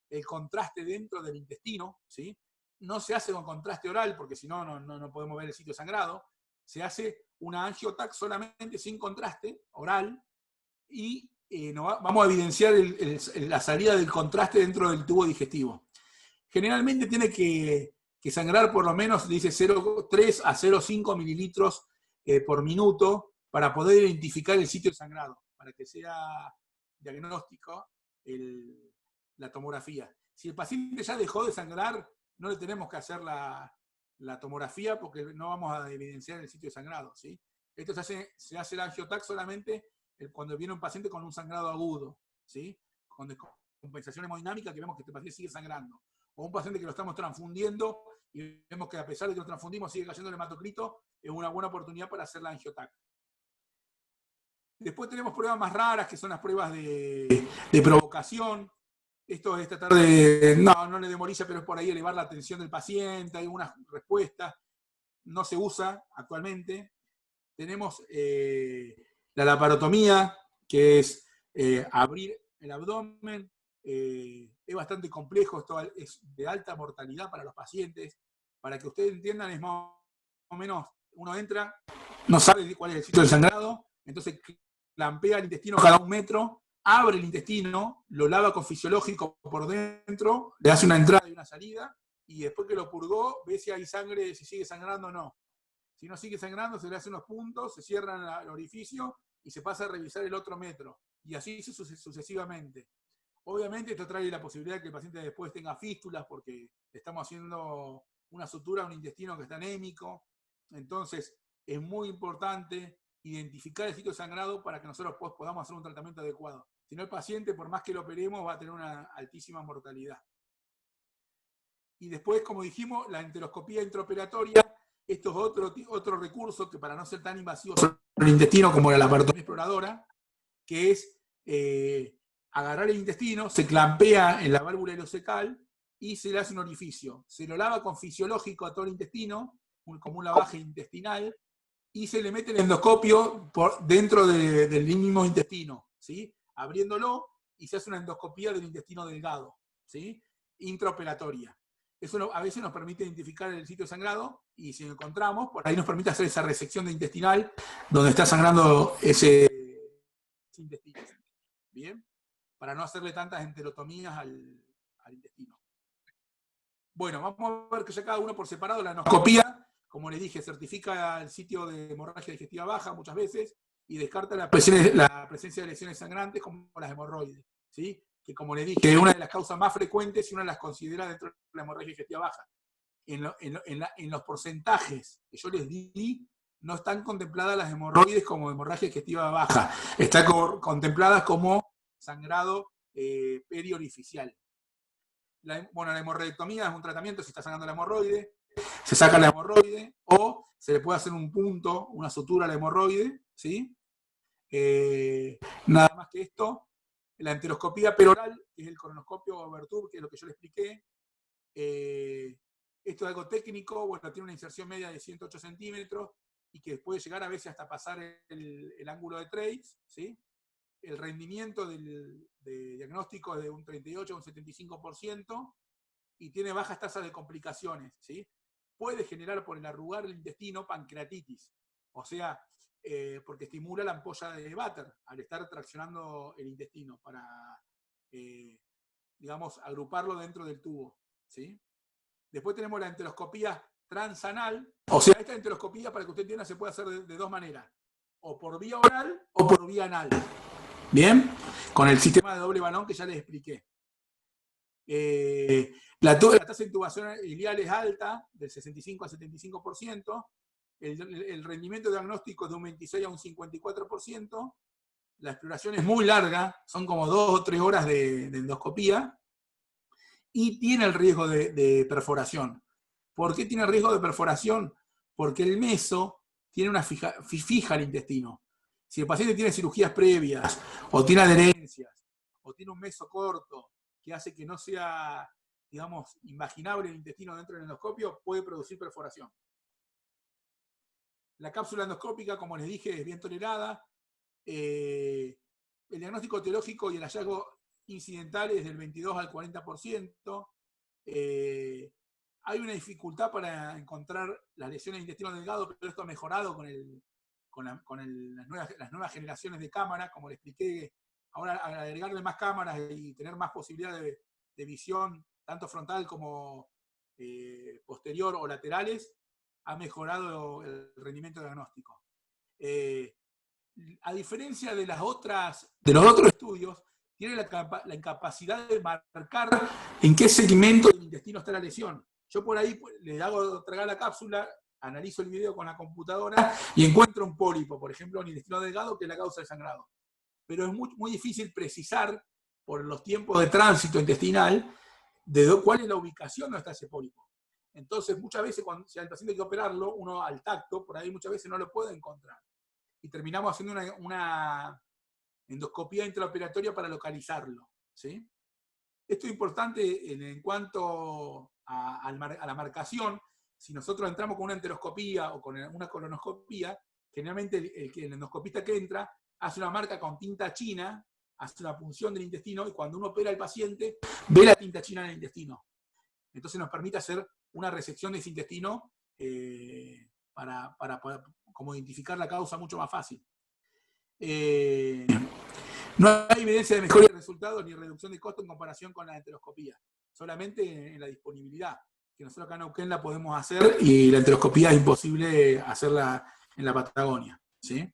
el contraste dentro del intestino, ¿sí? No se hace con contraste oral, porque si no, no podemos ver el sitio de sangrado. Se hace una angio-TAC solamente sin contraste oral y vamos a evidenciar la salida del contraste dentro del tubo digestivo. Generalmente tiene que sangrar por lo menos, dice 0,3 a 0,5 mililitros por minuto para poder identificar el sitio de sangrado, para que sea diagnóstico la tomografía. Si el paciente ya dejó de sangrar, no le tenemos que hacer la tomografía porque no vamos a evidenciar el sitio de sangrado, ¿sí? Esto se hace el angiotac solamente cuando viene un paciente con un sangrado agudo, ¿sí? Con descompensación hemodinámica, que vemos que este paciente sigue sangrando. O un paciente que lo estamos transfundiendo y vemos que a pesar de que lo transfundimos sigue cayendo el hematocrito, es una buena oportunidad para hacer la angiotac. Después tenemos pruebas más raras, que son las pruebas de provocación. Esto es tratar de, no le demorilla, pero es por ahí elevar la atención del paciente, hay algunas respuestas, no se usa actualmente. Tenemos la laparotomía, que es abrir el abdomen, es bastante complejo, esto es de alta mortalidad para los pacientes. Para que ustedes entiendan, es más o menos, uno entra, no sabe cuál es el sitio del sangrado, entonces clampea el intestino cada 1 metro, abre el intestino, lo lava con fisiológico por dentro, le hace una entrada y una salida, y después que lo purgó, ve si hay sangre, si sigue sangrando o no. Si no sigue sangrando, se le hace unos puntos, se cierra el orificio y se pasa a revisar el otro metro. Y así sucesivamente. Obviamente esto trae la posibilidad de que el paciente después tenga fístulas porque estamos haciendo una sutura a un intestino que está anémico. Entonces es muy importante identificar el sitio sangrado para que nosotros podamos hacer un tratamiento adecuado. Si no, el paciente, por más que lo operemos, va a tener una altísima mortalidad. Y después, como dijimos, la enteroscopía intraoperatoria. Esto es otro recurso que, para no ser tan invasivo sobre el intestino como la laparotomía exploradora, que es agarrar el intestino, se clampea en la válvula ileocecal y se le hace un orificio. Se lo lava con fisiológico a todo el intestino, como un lavaje intestinal, y se le mete el endoscopio dentro del mismo intestino, ¿sí? Abriéndolo, y se hace una endoscopía del intestino delgado, ¿sí? Intraoperatoria. Eso a veces nos permite identificar el sitio sangrado, y si lo encontramos, por ahí nos permite hacer esa resección de intestinal donde está sangrando ese intestino. ¿Bien? Para no hacerle tantas enterotomías al intestino. Bueno, vamos a ver que ya cada uno por separado. La endoscopía, como les dije, certifica el sitio de hemorragia digestiva baja muchas veces y descarta la presencia de lesiones sangrantes como las hemorroides, ¿sí? Que, como les dije, es una de las causas más frecuentes y una de las considera dentro de la hemorragia digestiva baja. En los porcentajes que yo les di, no están contempladas las hemorroides como hemorragia digestiva baja. Están contempladas como sangrado periorificial. La hemorroidectomía es un tratamiento si está sangrando la hemorroide, se saca la hemorroide o se le puede hacer un punto, una sutura a la hemorroide, ¿sí? Nada más que esto. La enteroscopía peroral, que es el colonoscopio Overture, que es lo que yo le expliqué. Esto es algo técnico, bueno, tiene una inserción media de 108 centímetros y que puede llegar a veces hasta pasar el ángulo de trace, ¿sí? El rendimiento de diagnóstico es de un 38 a un 75% y tiene bajas tasas de complicaciones, ¿sí? Puede generar, por el arrugar el intestino, pancreatitis, o sea, porque estimula la ampolla de Vater al estar traccionando el intestino para, digamos, agruparlo dentro del tubo, ¿sí? Después tenemos la enteroscopía transanal, o sea, esta enteroscopía, para que usted entienda, se puede hacer de 2 maneras, o por vía oral o por vía anal. ¿Bien? Con el sistema de doble balón que ya les expliqué. La tasa de intubación ileal es alta, del 65 al 75%. El rendimiento diagnóstico es de un 26 a un 54%. La exploración es muy larga, son como 2 o 3 horas de endoscopía. Y tiene el riesgo de perforación. ¿Por qué tiene riesgo de perforación? Porque el meso tiene una fija el intestino. Si el paciente tiene cirugías previas, o tiene adherencias, o tiene un meso corto, que hace que no sea, digamos, imaginable el intestino dentro del endoscopio, puede producir perforación. La cápsula endoscópica, como les dije, es bien tolerada. El diagnóstico etiológico y el hallazgo incidental es del 22 al 40%. Hay una dificultad para encontrar las lesiones de intestino delgado, pero esto ha mejorado con las nuevas generaciones de cámaras, como les expliqué. Ahora, al agregarle más cámaras y tener más posibilidad de visión, tanto frontal como posterior o laterales, ha mejorado el rendimiento diagnóstico. A diferencia de los otros estudios, tiene la incapacidad de marcar en qué segmento del intestino está la lesión. Yo por ahí le hago tragar la cápsula, analizo el video con la computadora y encuentro un pólipo, por ejemplo, un intestino delgado, que es la causa del sangrado. Pero es muy difícil precisar, por los tiempos de tránsito intestinal, cuál es la ubicación donde está ese pólipo. Entonces, muchas veces, si al paciente hay que operarlo, uno al tacto, por ahí muchas veces no lo puede encontrar. Y terminamos haciendo una endoscopía intraoperatoria para localizarlo, ¿sí? Esto es importante en cuanto a la marcación. Si nosotros entramos con una enteroscopía o con una colonoscopía, generalmente el endoscopista que entra hace una marca con tinta china, hace una punción del intestino, y cuando uno opera al paciente, ve la tinta china en el intestino. Entonces nos permite hacer una resección de ese intestino para como identificar la causa mucho más fácil. No hay evidencia de mejora de resultados ni reducción de costo en comparación con la enteroscopía, solamente en la disponibilidad, que nosotros acá en Neuquén la podemos hacer y la enteroscopía es imposible hacerla en la Patagonia, ¿sí?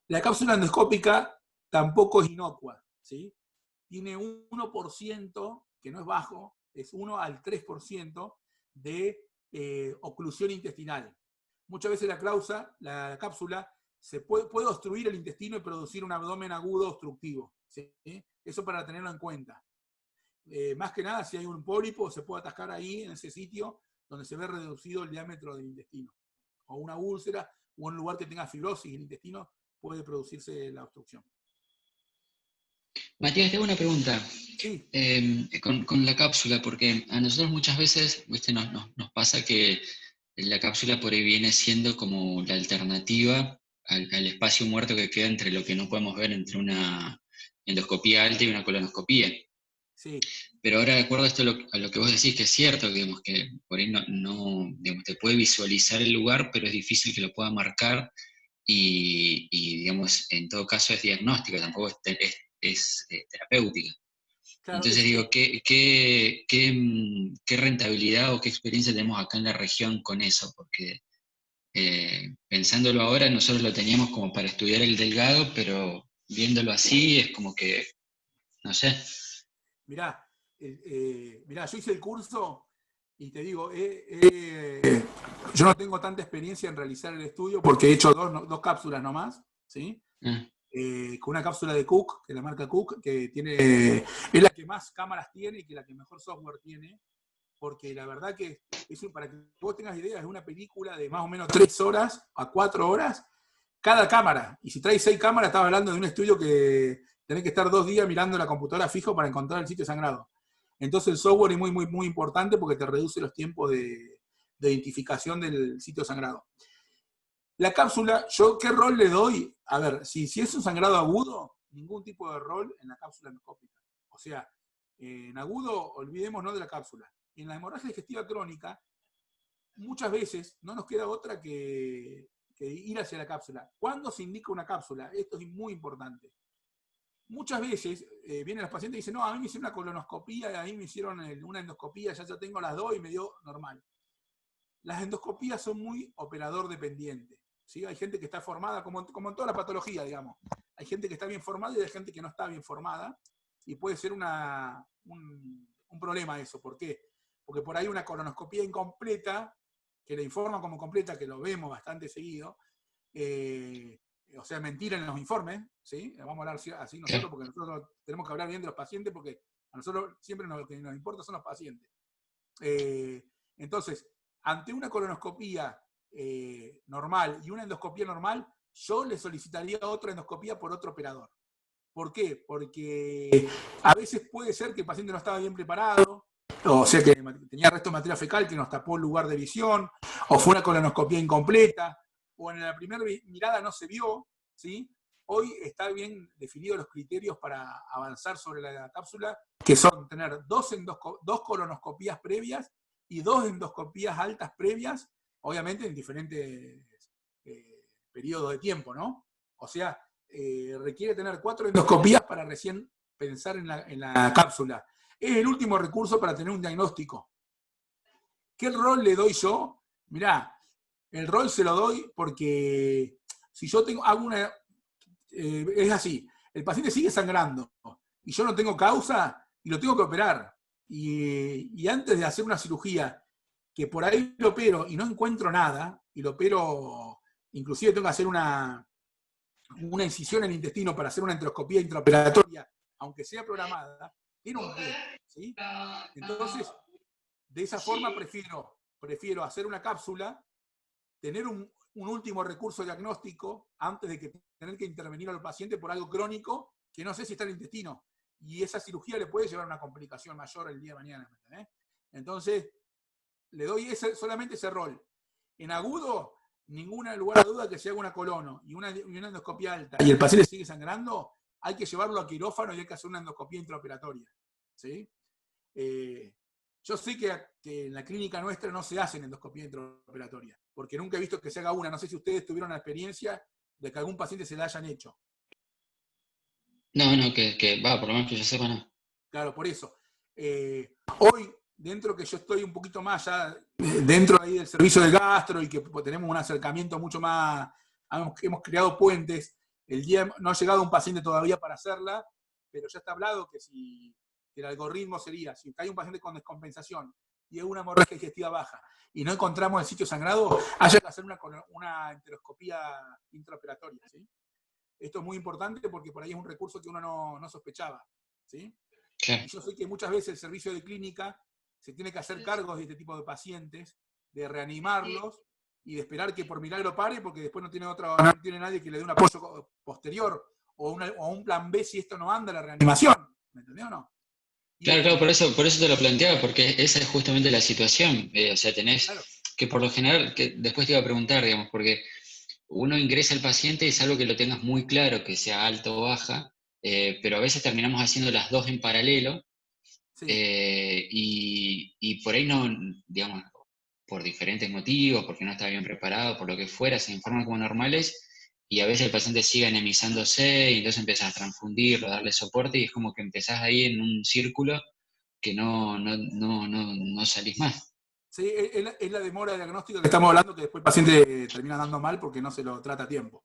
La cápsula endoscópica tampoco es inocua, ¿sí? Tiene un 1%, que no es bajo, es 1 al 3% de oclusión intestinal. Muchas veces la cápsula se puede obstruir el intestino y producir un abdomen agudo obstructivo, ¿sí? Eso para tenerlo en cuenta. Más que nada, si hay un pólipo, se puede atascar ahí, en ese sitio, donde se ve reducido el diámetro del intestino. O una úlcera, o un lugar que tenga fibrosis el intestino, puede producirse la obstrucción. Matías, tengo una pregunta. Sí. Con la cápsula, porque a nosotros muchas veces, ¿viste? Nos pasa que la cápsula por ahí viene siendo como la alternativa al espacio muerto que queda entre lo que no podemos ver entre una endoscopía alta y una colonoscopía. Sí. Pero ahora, de acuerdo a lo que vos decís, que es cierto, digamos, que por ahí digamos, te puede visualizar el lugar, pero es difícil que lo pueda marcar y digamos, en todo caso es diagnóstica, tampoco es terapéutica. Claro, entonces digo, ¿qué rentabilidad o qué experiencia tenemos acá en la región con eso? Porque pensándolo ahora, nosotros lo teníamos como para estudiar el delgado, pero viéndolo así es como que, no sé. Mirá, yo hice el curso y te digo, yo no tengo tanta experiencia en realizar el estudio porque he hecho dos cápsulas nomás, ¿sí? Con una cápsula de Cook, que es la marca Cook, que es la que más cámaras tiene y que la que mejor software tiene, porque la verdad que, para que vos tengas idea, es una película de más o menos 3 horas a 4 horas cada cámara. Y si traes 6 cámaras, estás hablando de un estudio que tenés que estar 2 días mirando la computadora fijo para encontrar el sitio sangrado. Entonces el software es muy, muy, muy importante porque te reduce los tiempos de identificación del sitio sangrado. La cápsula, ¿yo qué rol le doy? A ver, si es un sangrado agudo, ningún tipo de rol en la cápsula endoscópica. O sea, en agudo, olvidémonos de la cápsula. En la hemorragia digestiva crónica, muchas veces no nos queda otra que ir hacia la cápsula. ¿Cuándo se indica una cápsula? Esto es muy importante. Muchas veces vienen los pacientes y dicen, no, a mí me hicieron una colonoscopía, a mí me hicieron una endoscopía, ya tengo las 2 y me dio normal. Las endoscopías son muy operador dependientes, ¿sí? Hay gente que está formada, como en toda la patología, digamos. Hay gente que está bien formada y hay gente que no está bien formada, y puede ser un problema eso. ¿Por qué? Porque por ahí una colonoscopía incompleta, que la informan como completa, que lo vemos bastante seguido, o sea, mentira en los informes, ¿sí? Vamos a hablar así nosotros, porque nosotros tenemos que hablar bien de los pacientes, porque a nosotros siempre lo que nos importa son los pacientes. Entonces, ante una colonoscopía normal y una endoscopía normal, yo le solicitaría otra endoscopía por otro operador. ¿Por qué? Porque a veces puede ser que el paciente no estaba bien preparado, o sea que tenía resto de materia fecal que nos tapó el lugar de visión, o fue una colonoscopía incompleta, o en la primera mirada no se vio, ¿sí? Hoy está bien definidos los criterios para avanzar sobre la cápsula, que son tener dos colonoscopías previas y 2 endoscopías altas previas, obviamente en diferentes periodos de tiempo, ¿no? O sea, requiere tener 4 endoscopías para recién pensar en la cápsula. Es el último recurso para tener un diagnóstico. ¿Qué rol le doy yo? Mirá, el rol se lo doy porque si yo hago una... es así, el paciente sigue sangrando y yo no tengo causa y lo tengo que operar. Y antes de hacer una cirugía que por ahí lo opero y no encuentro nada, y lo opero, inclusive tengo que hacer una incisión en el intestino para hacer una enteroscopía intraoperatoria, aunque sea programada, tiene un riesgo, ¿sí? Entonces, de esa forma prefiero hacer una cápsula, tener un último recurso diagnóstico antes de que tener que intervenir al paciente por algo crónico que no sé si está en el intestino. Y esa cirugía le puede llevar a una complicación mayor el día de mañana. ¿Entendés? Entonces, le doy solamente ese rol. En agudo, ninguna lugar a duda que se haga una colono y una endoscopía alta y el paciente sigue sangrando, hay que llevarlo a quirófano y hay que hacer una endoscopía intraoperatoria. ¿Sí? Yo sé que en la clínica nuestra no se hacen endoscopía intraoperatoria, porque nunca he visto que se haga una. No sé si ustedes tuvieron la experiencia de que algún paciente se la hayan hecho. No, por lo menos que yo sepa, no. Claro, por eso. Hoy, dentro que yo estoy un poquito más ya dentro ahí del servicio de gastro y que tenemos un acercamiento mucho más, hemos creado puentes, el día no ha llegado un paciente todavía para hacerla, pero ya está hablado que el algoritmo sería, si hay un paciente con descompensación y es una hemorragia digestiva baja y no encontramos el sitio sangrado, haya que hacer una enteroscopía intraoperatoria, ¿sí? Esto es muy importante porque por ahí es un recurso que uno no sospechaba, ¿sí? Claro. Y yo sé que muchas veces el servicio de clínica se tiene que hacer cargo de este tipo de pacientes, de reanimarlos y de esperar que por milagro pare, porque después no tiene nadie que le dé un apoyo posterior o un plan B si esto no anda, la reanimación. ¿Me entendés o no? Claro, por eso te lo planteaba, porque esa es justamente la situación. O sea, tenés claro, que por lo general, que después te iba a preguntar, digamos, porque uno ingresa al paciente y es algo que lo tengas muy claro, que sea alta o baja, pero a veces terminamos haciendo las dos en paralelo, sí. y por ahí no, digamos, por diferentes motivos, porque no está bien preparado, por lo que fuera, se informan como normales, y a veces el paciente sigue anemizándose, y entonces empiezas a transfundirlo, a darle soporte, y es como que empezás ahí en un círculo que no salís más. Sí, es la demora de diagnóstico que estamos hablando, que después el paciente termina dando mal porque no se lo trata a tiempo.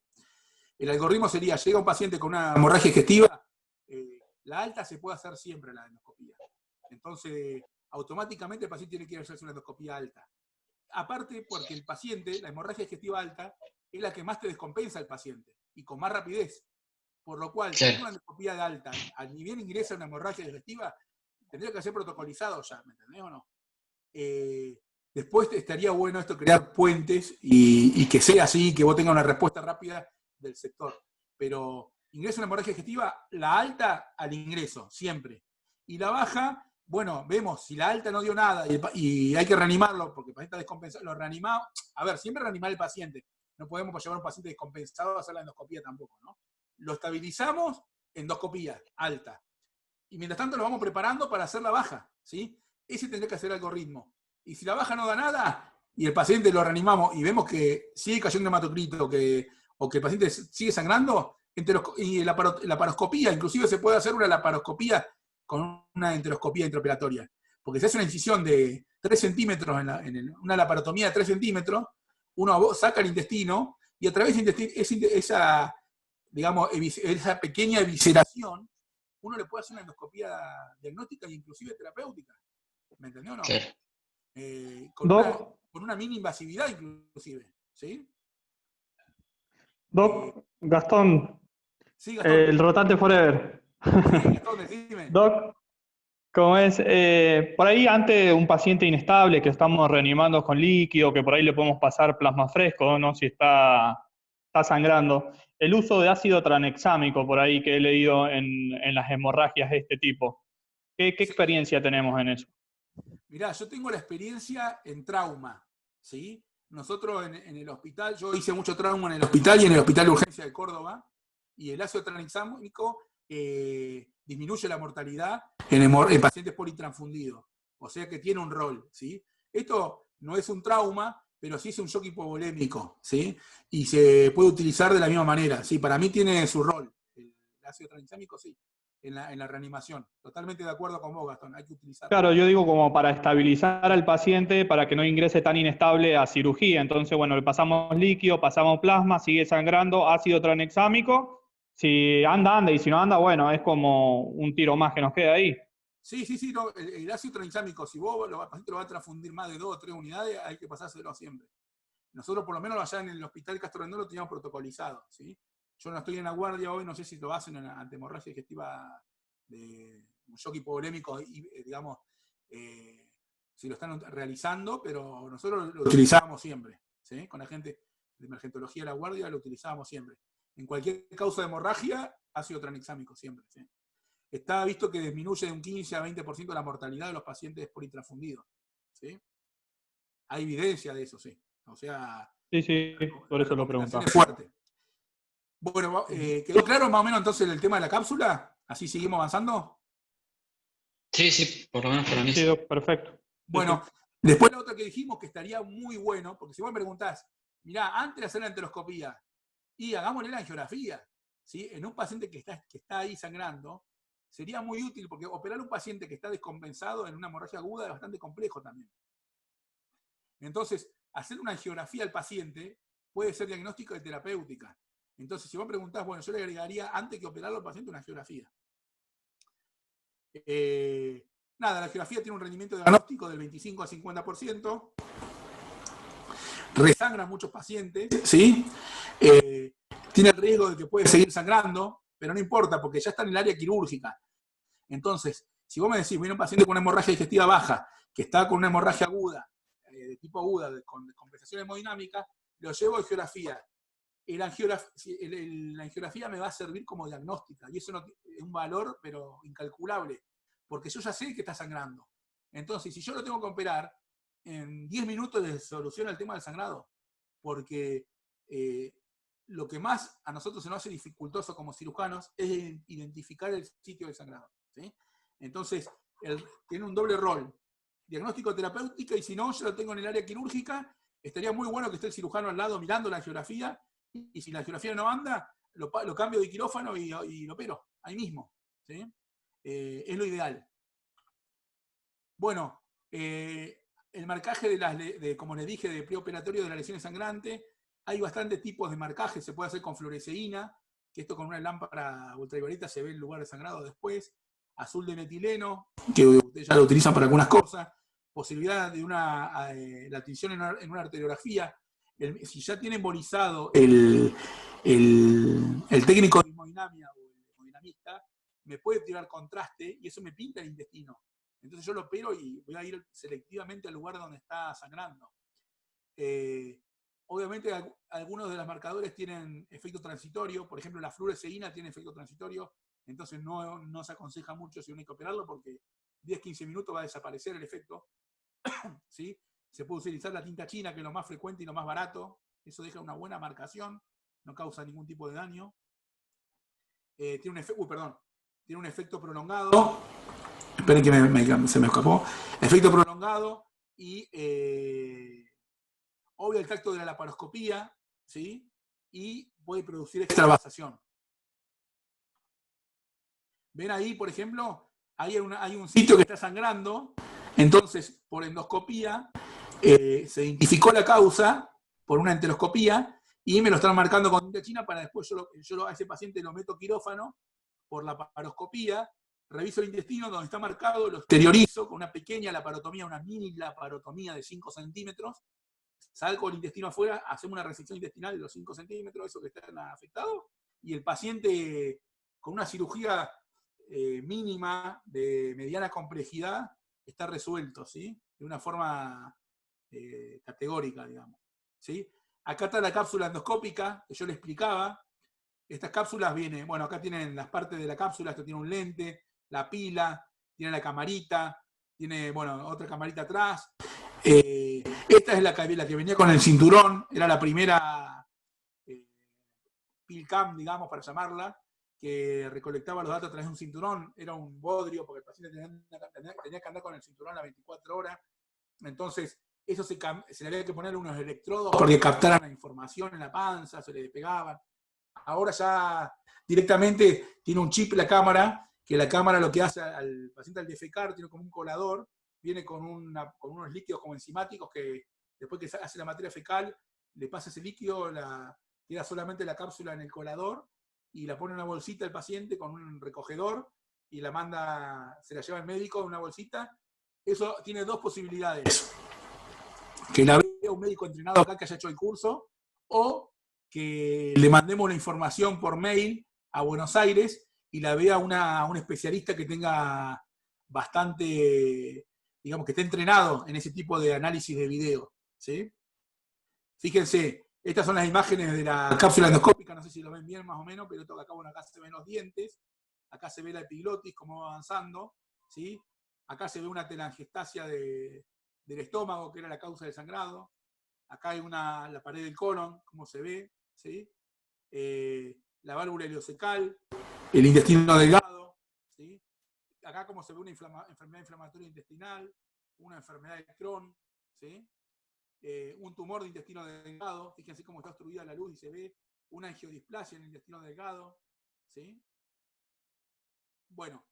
El algoritmo sería, llega un paciente con una hemorragia digestiva, la alta se puede hacer siempre la endoscopía. Entonces, automáticamente el paciente tiene que ir a hacerse una endoscopía alta. Aparte, porque el paciente, la hemorragia digestiva alta, es la que más te descompensa al paciente y con más rapidez. Por lo cual, si una endoscopía de alta, ni bien ingresa una hemorragia digestiva, tendría que ser protocolizado ya, ¿me entendés o no? Después estaría bueno esto, crear puentes y que sea así, que vos tengas una respuesta rápida del sector. Pero ingresa una hemorragia digestiva, la alta al ingreso, siempre. Y la baja, bueno, vemos, si la alta no dio nada y hay que reanimarlo porque el paciente está descompensado, lo reanimamos. A ver, siempre reanimar al paciente. No podemos llevar a un paciente descompensado a hacer la endoscopía tampoco, ¿no? Lo estabilizamos, endoscopía alta. Y mientras tanto lo vamos preparando para hacer la baja, ¿sí? Ese tendría que hacer el algoritmo. Y si la baja no da nada, y el paciente lo reanimamos y vemos que sigue cayendo hematocrito o que el paciente sigue sangrando, y la laparoscopía, inclusive se puede hacer una laparoscopía con una enteroscopía intraoperatoria. Porque se hace una incisión de 3 centímetros, una laparotomía de 3 centímetros, uno saca el intestino, y a través de esa pequeña evisceración, uno le puede hacer una endoscopía diagnóstica e inclusive terapéutica. ¿Me entendió o no? Claro. Con una mini invasividad inclusive. ¿Sí? Doc, Gastón, sí, Gastón. El rotante forever. Sí, Gastón, decime. Doc, ¿cómo es? Por ahí ante un paciente inestable que estamos reanimando con líquido, que por ahí le podemos pasar plasma fresco, ¿no? Si está sangrando. El uso de ácido tranexámico, por ahí que he leído en las hemorragias de este tipo. ¿Qué experiencia tenemos en eso? Mirá, yo tengo la experiencia en trauma, ¿sí? Nosotros en el hospital, yo hice mucho trauma en el hospital y en el Hospital de Urgencia de Córdoba, y el ácido tranexámico disminuye la mortalidad en pacientes politransfundidos. O sea que tiene un rol, ¿sí? Esto no es un trauma, pero sí es un shock hipovolémico, ¿sí? Y se puede utilizar de la misma manera, ¿sí? Para mí tiene su rol. El ácido tranexámico, sí. En la reanimación. Totalmente de acuerdo con vos, Gastón, hay que utilizarlo. Claro, yo digo como para estabilizar al paciente, para que no ingrese tan inestable a cirugía. Entonces, bueno, le pasamos líquido, pasamos plasma, sigue sangrando, ácido tranexámico. Si anda, y si no anda, bueno, es como un tiro más que nos queda ahí. Sí, no, el ácido tranexámico, si vos el paciente lo va a transfundir más de 2 o 3 unidades, hay que pasárselo siempre. Nosotros, por lo menos, allá en el hospital Castro Rendón lo teníamos protocolizado, ¿sí? Yo no estoy en la guardia hoy, no sé si lo hacen ante hemorragia digestiva de un shock hipovolémico, digamos, si lo están realizando, pero nosotros lo utilizábamos siempre, ¿sí? Con la gente de emergentología de la guardia lo utilizábamos siempre. En cualquier causa de hemorragia, ácido tranexámico siempre, ¿sí? Está visto que disminuye de un 15 a 20% la mortalidad de los pacientes por intrafundidos, ¿sí? Hay evidencia de eso, sí. O sea, Sí, por eso lo preguntaba. es fuerte. Bueno, ¿quedó claro más o menos entonces el tema de la cápsula? ¿Así seguimos avanzando? Sí, por lo menos para mí. Sí, perfecto. Bueno, después la otra que dijimos que estaría muy bueno, porque si vos me preguntás, mirá, antes de hacer la enteroscopía, y hagámosle la angiografía, ¿sí? En un paciente que está ahí sangrando, sería muy útil, porque operar a un paciente que está descompensado en una hemorragia aguda es bastante complejo también. Entonces, hacer una angiografía al paciente puede ser diagnóstica y terapéutica. Entonces, si vos preguntás, bueno, yo le agregaría, antes que operarlo al paciente, una angiografía. La angiografía tiene un rendimiento diagnóstico del 25 al 50%. Resangran muchos pacientes, ¿sí? Tiene el riesgo de que puede seguir sangrando, pero no importa, porque ya está en el área quirúrgica. Entonces, si vos me decís, viene un paciente con una hemorragia digestiva baja, que está con una hemorragia aguda, de tipo aguda, con compensación hemodinámica, lo llevo a angiografía. La angiografía me va a servir como diagnóstica, y eso es un valor, pero incalculable, porque yo ya sé que está sangrando. Entonces, si yo lo tengo que operar, en 10 minutos de soluciona el tema del sangrado, porque lo que más a nosotros se nos hace dificultoso como cirujanos es identificar el sitio del sangrado, ¿sí? Entonces, tiene un doble rol, diagnóstico terapéutico, y si no, yo lo tengo en el área quirúrgica, estaría muy bueno que esté el cirujano al lado mirando la angiografía, y si la angiografía no anda, lo cambio de quirófano y lo opero ahí mismo, ¿sí? Es lo ideal. Bueno, el marcaje como les dije, de preoperatorio de las lesiones sangrantes, hay bastantes tipos de marcaje, se puede hacer con fluoresceína, que esto con una lámpara ultravioleta se ve el lugar de sangrado después, azul de metileno, que ustedes ya lo utilizan para algunas cosas, posibilidad de la tinción en una arteriografía. Si ya tiene embolizado el técnico de hemodinamia o el hemodinamista, me puede tirar contraste y eso me pinta el intestino. Entonces yo lo opero y voy a ir selectivamente al lugar donde está sangrando. Obviamente algunos de los marcadores tienen efecto transitorio, por ejemplo la fluoresceína tiene efecto transitorio, entonces no se aconseja mucho si uno hay que operarlo porque 10-15 minutos va a desaparecer el efecto, ¿sí? Se puede utilizar la tinta china, que es lo más frecuente y lo más barato, eso deja una buena marcación, no causa ningún tipo de daño. Tiene un efecto prolongado. Esperen que se me escapó. Efecto prolongado y obvio el tacto de la laparoscopía, ¿sí? Y puede producir extravasación. Ven ahí, por ejemplo, hay un sitio que está sangrando, entonces por endoscopía se identificó la causa por una enteroscopía y me lo están marcando con tinta china para después yo a ese paciente lo meto quirófano por la laparoscopía, reviso el intestino donde está marcado, lo exteriorizo con una pequeña laparotomía, una mini laparotomía de 5 centímetros, salgo el intestino afuera, hacemos una resección intestinal de los 5 centímetros, eso que está afectado, y el paciente con una cirugía mínima de mediana complejidad está resuelto, ¿sí? De una forma categórica, digamos, ¿sí? Acá está la cápsula endoscópica que yo le explicaba. Estas cápsulas vienen, bueno, acá tienen las partes de la cápsula, esto tiene un lente, la pila, tiene la camarita, tiene, bueno, otra camarita atrás. Esta es la que venía con el cinturón, era la primera PILCAM, digamos, para llamarla, que recolectaba los datos a través de un cinturón, era un bodrio, porque el paciente tenía que andar con el cinturón las 24 horas, entonces eso se le había que poner unos electrodos porque captaran la información en la panza, se le despegaban. Ahora ya directamente tiene un chip la cámara, que la cámara lo que hace al paciente al defecar, tiene como un colador, viene con unos líquidos como enzimáticos que después que hace la materia fecal, le pasa ese líquido, queda solamente la cápsula en el colador y la pone en una bolsita el paciente con un recogedor y la manda, se la lleva el médico en una bolsita, eso tiene dos posibilidades. Que la vea un médico entrenado acá que haya hecho el curso, o que le mandemos la información por mail a Buenos Aires y la vea un especialista que tenga bastante, digamos, que esté entrenado en ese tipo de análisis de video, ¿sí? Fíjense, estas son las imágenes de la cápsula endoscópica, no sé si lo ven bien más o menos, pero esto acá, bueno, acá se ven los dientes, acá se ve la epiglotis, cómo va avanzando, ¿sí? Acá se ve una telangiectasia del estómago, que era la causa del sangrado. Acá hay la pared del colon, como se ve, ¿sí? La válvula ileocecal, el intestino delgado, ¿sí? Acá como se ve una enfermedad inflamatoria intestinal, una enfermedad de Crohn, ¿sí? Un tumor de intestino delgado, fíjense cómo está obstruida la luz y se ve una angiodisplasia en el intestino delgado, ¿sí? Bueno,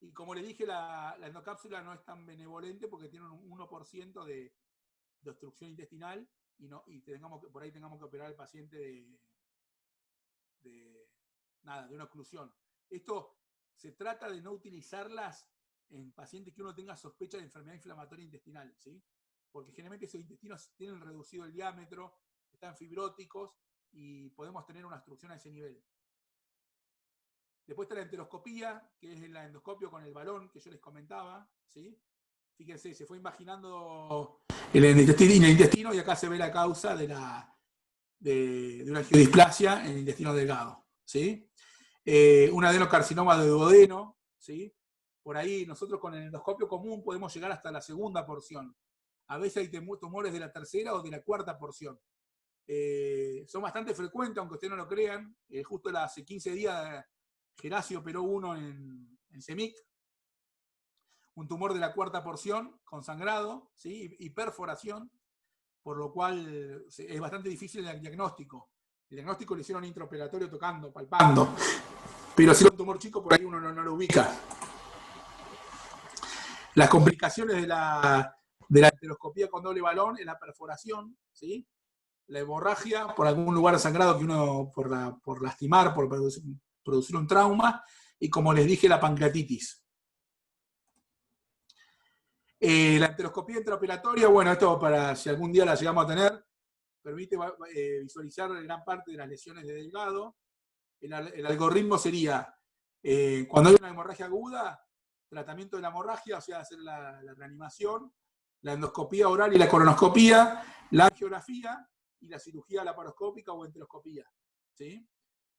y como les dije, la endocápsula no es tan benevolente porque tiene un 1% de obstrucción intestinal y por ahí tengamos que operar al paciente de una oclusión. Esto se trata de no utilizarlas en pacientes que uno tenga sospecha de enfermedad inflamatoria intestinal, ¿sí? Porque generalmente esos intestinos tienen reducido el diámetro, están fibróticos y podemos tener una obstrucción a ese nivel. Después está la enteroscopía, que es el endoscopio con el balón que yo les comentaba, ¿sí? Fíjense, se fue imaginando el intestino y acá se ve la causa de una angiodisplasia en el intestino delgado, ¿sí? Un adenocarcinoma de duodeno, ¿sí? Por ahí nosotros con el endoscopio común podemos llegar hasta la segunda porción. A veces hay tumores de la tercera o de la cuarta porción. Son bastante frecuentes, aunque ustedes no lo crean. Justo hace 15 días Geracio operó uno en CEMIC, un tumor de la cuarta porción con sangrado, ¿sí? Y perforación, por lo cual es bastante difícil el diagnóstico. El diagnóstico lo hicieron intraoperatorio tocando, palpando, pero si es un tumor chico por ahí uno no lo ubica. Las complicaciones de la enteroscopía con doble balón es la perforación, ¿sí? La hemorragia por algún lugar sangrado que uno, por lastimar, por producir un trauma, y como les dije, la pancreatitis. La enteroscopía intraoperatoria, bueno, esto para si algún día la llegamos a tener, permite visualizar gran parte de las lesiones de delgado. El algoritmo sería, cuando hay una hemorragia aguda, tratamiento de la hemorragia, o sea, hacer la reanimación, la endoscopía oral y la colonoscopía, la angiografía y la cirugía laparoscópica o enteroscopía, ¿sí?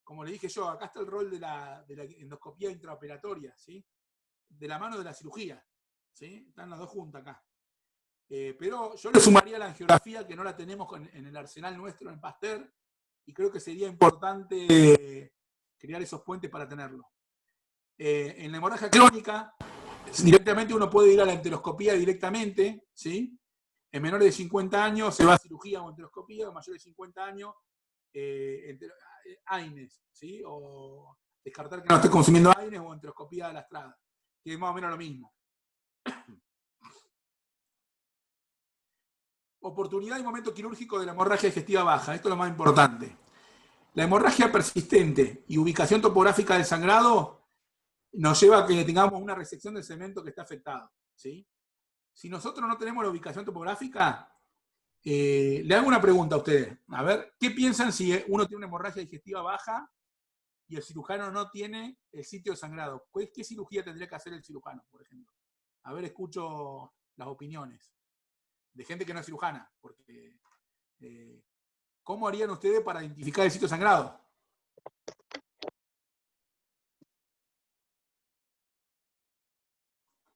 Como le dije yo, acá está el rol de la endoscopía intraoperatoria, ¿sí? De la mano de la cirugía, ¿sí? Están las dos juntas acá. Pero yo le sumaría la angiografía, que no la tenemos en el arsenal nuestro en Pasteur, y creo que sería importante crear esos puentes para tenerlo. En la hemorragia crónica, directamente uno puede ir a la enteroscopía directamente, ¿sí? En menores de 50 años se va a cirugía o enteroscopía, en mayores de 50 años, AINES, ¿sí? O descartar que no esté consumiendo AINES o enteroscopía lastrada, que es más o menos lo mismo. Oportunidad y momento quirúrgico de la hemorragia digestiva baja, esto es lo más importante. La hemorragia persistente y ubicación topográfica del sangrado nos lleva a que tengamos una resección del segmento que está afectado, ¿sí? Si nosotros no tenemos la ubicación topográfica, le hago una pregunta a ustedes. A ver, ¿qué piensan si uno tiene una hemorragia digestiva baja y el cirujano no tiene el sitio de sangrado? ¿Qué cirugía tendría que hacer el cirujano, por ejemplo? A ver, escucho las opiniones de gente que no es cirujana, porque ¿cómo harían ustedes para identificar el sitio de sangrado?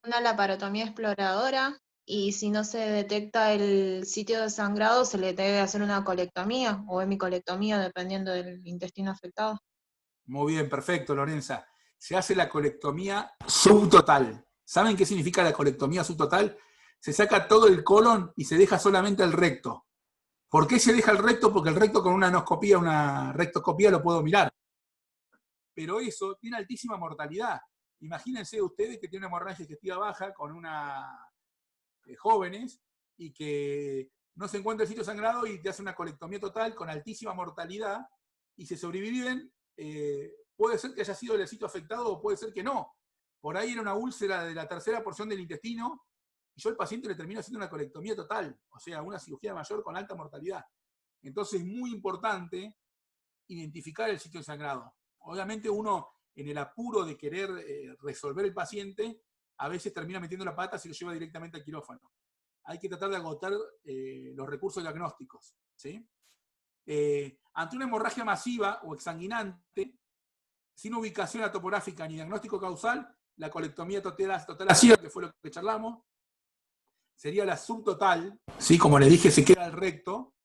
Una laparotomía exploradora, y si no se detecta el sitio de sangrado, se le debe hacer una colectomía o hemicolectomía, dependiendo del intestino afectado. Muy bien, perfecto, Lorenza. Se hace la colectomía subtotal. ¿Saben qué significa la colectomía subtotal? Se saca todo el colon y se deja solamente el recto. ¿Por qué se deja el recto? Porque el recto con una anoscopía, una rectoscopía lo puedo mirar. Pero eso tiene altísima mortalidad. Imagínense ustedes que tienen una hemorragia digestiva baja con jóvenes y que no se encuentra el sitio sangrado y te hace una colectomía total con altísima mortalidad y se sobreviven. Puede ser que haya sido el sitio afectado o puede ser que no. Por ahí era una úlcera de la tercera porción del intestino, y yo al paciente le termino haciendo una colectomía total, o sea, una cirugía mayor con alta mortalidad. Entonces es muy importante identificar el sitio de sangrado. Obviamente uno, en el apuro de querer resolver el paciente, a veces termina metiendo la pata y lo lleva directamente al quirófano. Hay que tratar de agotar los recursos diagnósticos, ¿sí? Ante una hemorragia masiva o exsanguinante, sin ubicación topográfica ni diagnóstico causal, la colectomía total ácida, que fue lo que charlamos, sería la subtotal, ¿sí? Como le dije, se queda al recto,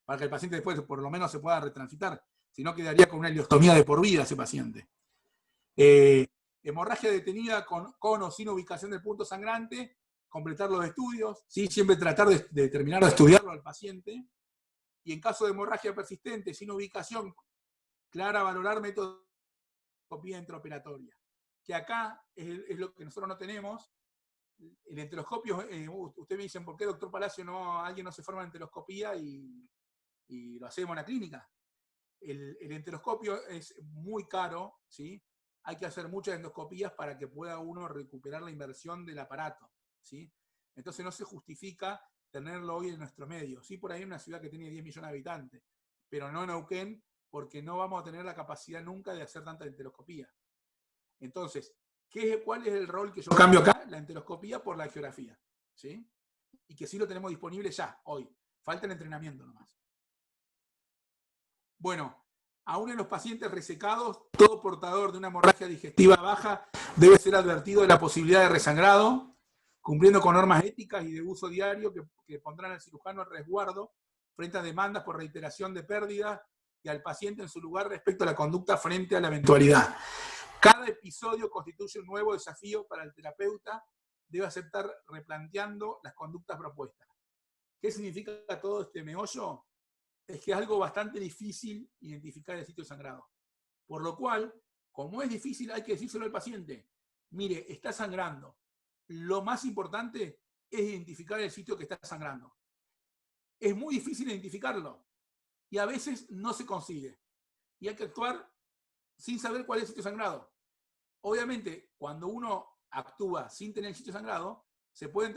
para que el paciente después por lo menos se pueda retransitar, si no quedaría con una ileostomía de por vida ese paciente. Hemorragia detenida con o sin ubicación del punto sangrante, completar los estudios, ¿sí? Siempre tratar de terminar de estudiarlo al paciente, y en caso de hemorragia persistente sin ubicación clara, valorar método de endoscopía intraoperatoria, que acá es lo que nosotros no tenemos. El enteroscopio, usted me dicen, ¿por qué, doctor Palacio, alguien no se forma en enteroscopía y lo hacemos en la clínica? El enteroscopio es muy caro, ¿sí? Hay que hacer muchas endoscopías para que pueda uno recuperar la inversión del aparato, ¿sí? Entonces no se justifica tenerlo hoy en nuestro medio. Sí, por ahí en una ciudad que tiene 10 millones de habitantes, pero no en Neuquén, porque no vamos a tener la capacidad nunca de hacer tanta enteroscopía. Entonces, ¿cuál es el rol que yo cambio acá? La enteroscopía por la geografía, ¿sí? Y que sí lo tenemos disponible ya, hoy. Falta el entrenamiento nomás. Bueno, aún en los pacientes resecados, todo portador de una hemorragia digestiva baja debe ser advertido de la posibilidad de resangrado, cumpliendo con normas éticas y de uso diario que pondrán al cirujano al resguardo frente a demandas por reiteración de pérdida y al paciente en su lugar respecto a la conducta frente a la eventualidad. Cada episodio constituye un nuevo desafío para el terapeuta, debe aceptar replanteando las conductas propuestas. ¿Qué significa todo este meollo? Es que es algo bastante difícil identificar el sitio de sangrado. Por lo cual, como es difícil, hay que decírselo al paciente. Mire, está sangrando. Lo más importante es identificar el sitio que está sangrando. Es muy difícil identificarlo y a veces no se consigue. Y hay que actuar sin saber cuál es el sitio sangrado. Obviamente, cuando uno actúa sin tener el sitio sangrado, se puede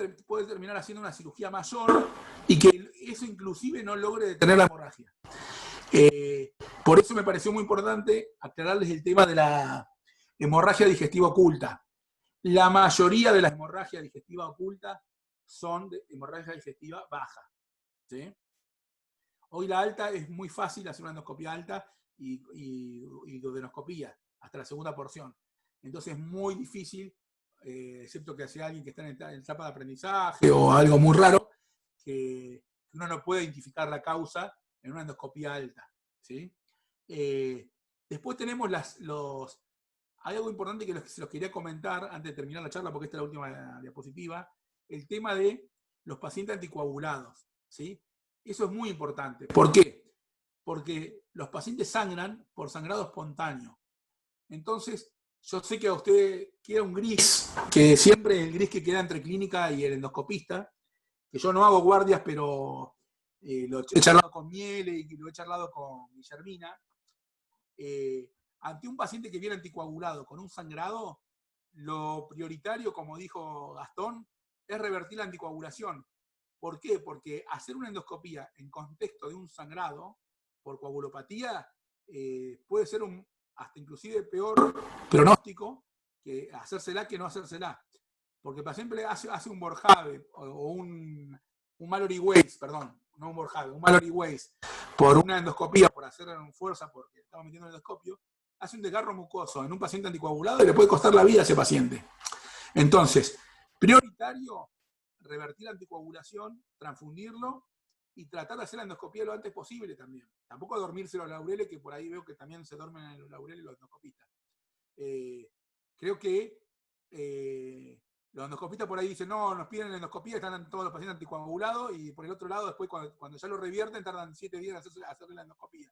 terminar haciendo una cirugía mayor y que eso inclusive no logre detener la hemorragia. Por eso me pareció muy importante aclararles el tema de la hemorragia digestiva oculta. La mayoría de las hemorragias digestivas ocultas son de hemorragia digestiva baja, ¿sí? Hoy la alta es muy fácil hacer una endoscopía alta y duodenoscopía, hasta la segunda porción. Entonces es muy difícil, excepto que sea alguien que está en etapa de aprendizaje o algo muy raro, que uno no puede identificar la causa en una endoscopía alta, ¿sí? Después tenemos hay algo importante que se los quería comentar antes de terminar la charla, porque esta es la última diapositiva, el tema de los pacientes anticoagulados, ¿sí? Eso es muy importante. ¿Por qué? Porque los pacientes sangran por sangrado espontáneo. Entonces, yo sé que a usted queda un gris, que siempre el gris que queda entre clínica y el endoscopista, que yo no hago guardias, pero lo he charlado con Miele y lo he charlado con Guillermina. Ante un paciente que viene anticoagulado con un sangrado, lo prioritario, como dijo Gastón, es revertir la anticoagulación. ¿Por qué? Porque hacer una endoscopía en contexto de un sangrado por coagulopatía puede ser hasta inclusive peor pronóstico que hacérsela que no hacérsela. Porque el paciente hace un Borjave o un Mallory Weiss, perdón, no un Borjave, un Mallory Weiss por una endoscopía, por hacer fuerza porque estaba metiendo el endoscopio, hace un desgarro mucoso en un paciente anticoagulado y le puede costar la vida a ese paciente. Entonces, prioritario, revertir la anticoagulación, transfundirlo y tratar de hacer la endoscopía lo antes posible también. Tampoco dormirse los laureles, que por ahí veo que también se duermen en los laureles los endoscopistas. Creo que los endoscopistas por ahí dicen, no, nos piden la endoscopía, están todos los pacientes anticoagulados, y por el otro lado, después cuando ya lo revierten, tardan 7 días en hacerle la endoscopía.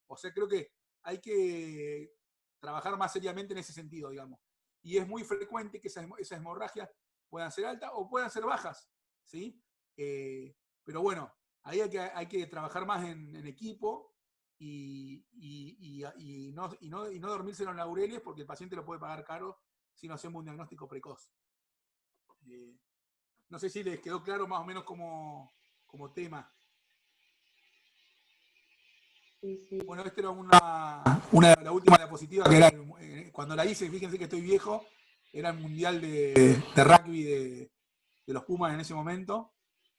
O sea, creo que hay que trabajar más seriamente en ese sentido, digamos. Y es muy frecuente que esas hemorragias puedan ser altas o puedan ser bajas, ¿sí? Pero bueno, ahí hay que trabajar más en equipo y no dormirse en los laureles, porque el paciente lo puede pagar caro si no hacemos un diagnóstico precoz. No sé si les quedó claro más o menos como tema. Sí. Bueno, esta era la última diapositiva, que era, cuando la hice, fíjense que estoy viejo, era el mundial de rugby de los Pumas en ese momento.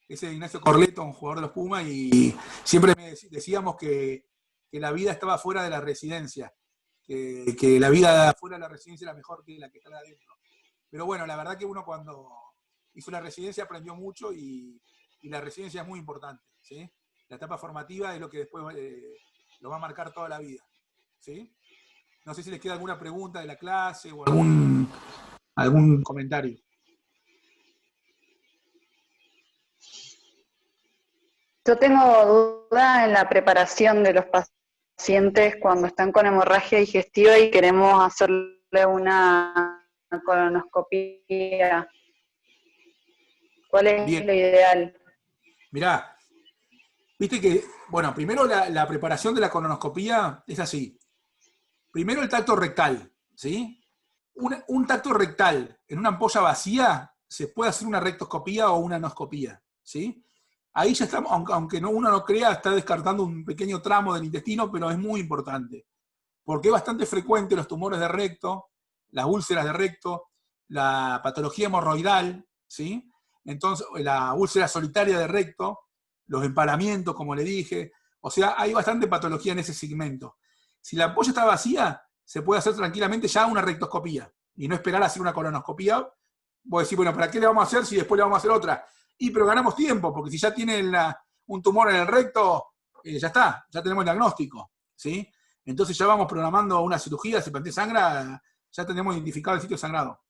Ese Ignacio Corleto, un jugador de los Pumas, y siempre decíamos que la vida estaba fuera de la residencia, que la vida fuera de la residencia era mejor que la que está adentro. Pero bueno, la verdad que uno cuando hizo la residencia aprendió mucho y la residencia es muy importante, ¿sí? La etapa formativa es lo que después lo va a marcar toda la vida, ¿sí? No sé si les queda alguna pregunta de la clase o algún comentario. Yo tengo duda en la preparación de los pacientes cuando están con hemorragia digestiva y queremos hacerle una colonoscopia. ¿Cuál es Bien. lo ideal? Mirá, viste que, bueno, primero la preparación de la colonoscopía es así. Primero el tacto rectal, ¿sí? Un tacto rectal en una ampolla vacía se puede hacer una rectoscopía o una anoscopía, ¿sí? Ahí ya estamos, aunque uno no crea, está descartando un pequeño tramo del intestino, pero es muy importante. Porque es bastante frecuente los tumores de recto, las úlceras de recto, la patología hemorroidal, ¿sí? Entonces, la úlcera solitaria de recto, los empalamientos, como le dije. O sea, hay bastante patología en ese segmento. Si la ampolla está vacía, se puede hacer tranquilamente ya una rectoscopía y no esperar a hacer una colonoscopía. Vos decís, bueno, ¿para qué le vamos a hacer si después le vamos a hacer otra? Pero ganamos tiempo, porque si ya tiene un tumor en el recto, ya está, ya tenemos el diagnóstico, ¿sí? Entonces ya vamos programando una cirugía, si el paciente sangra, ya tenemos identificado el sitio sangrado.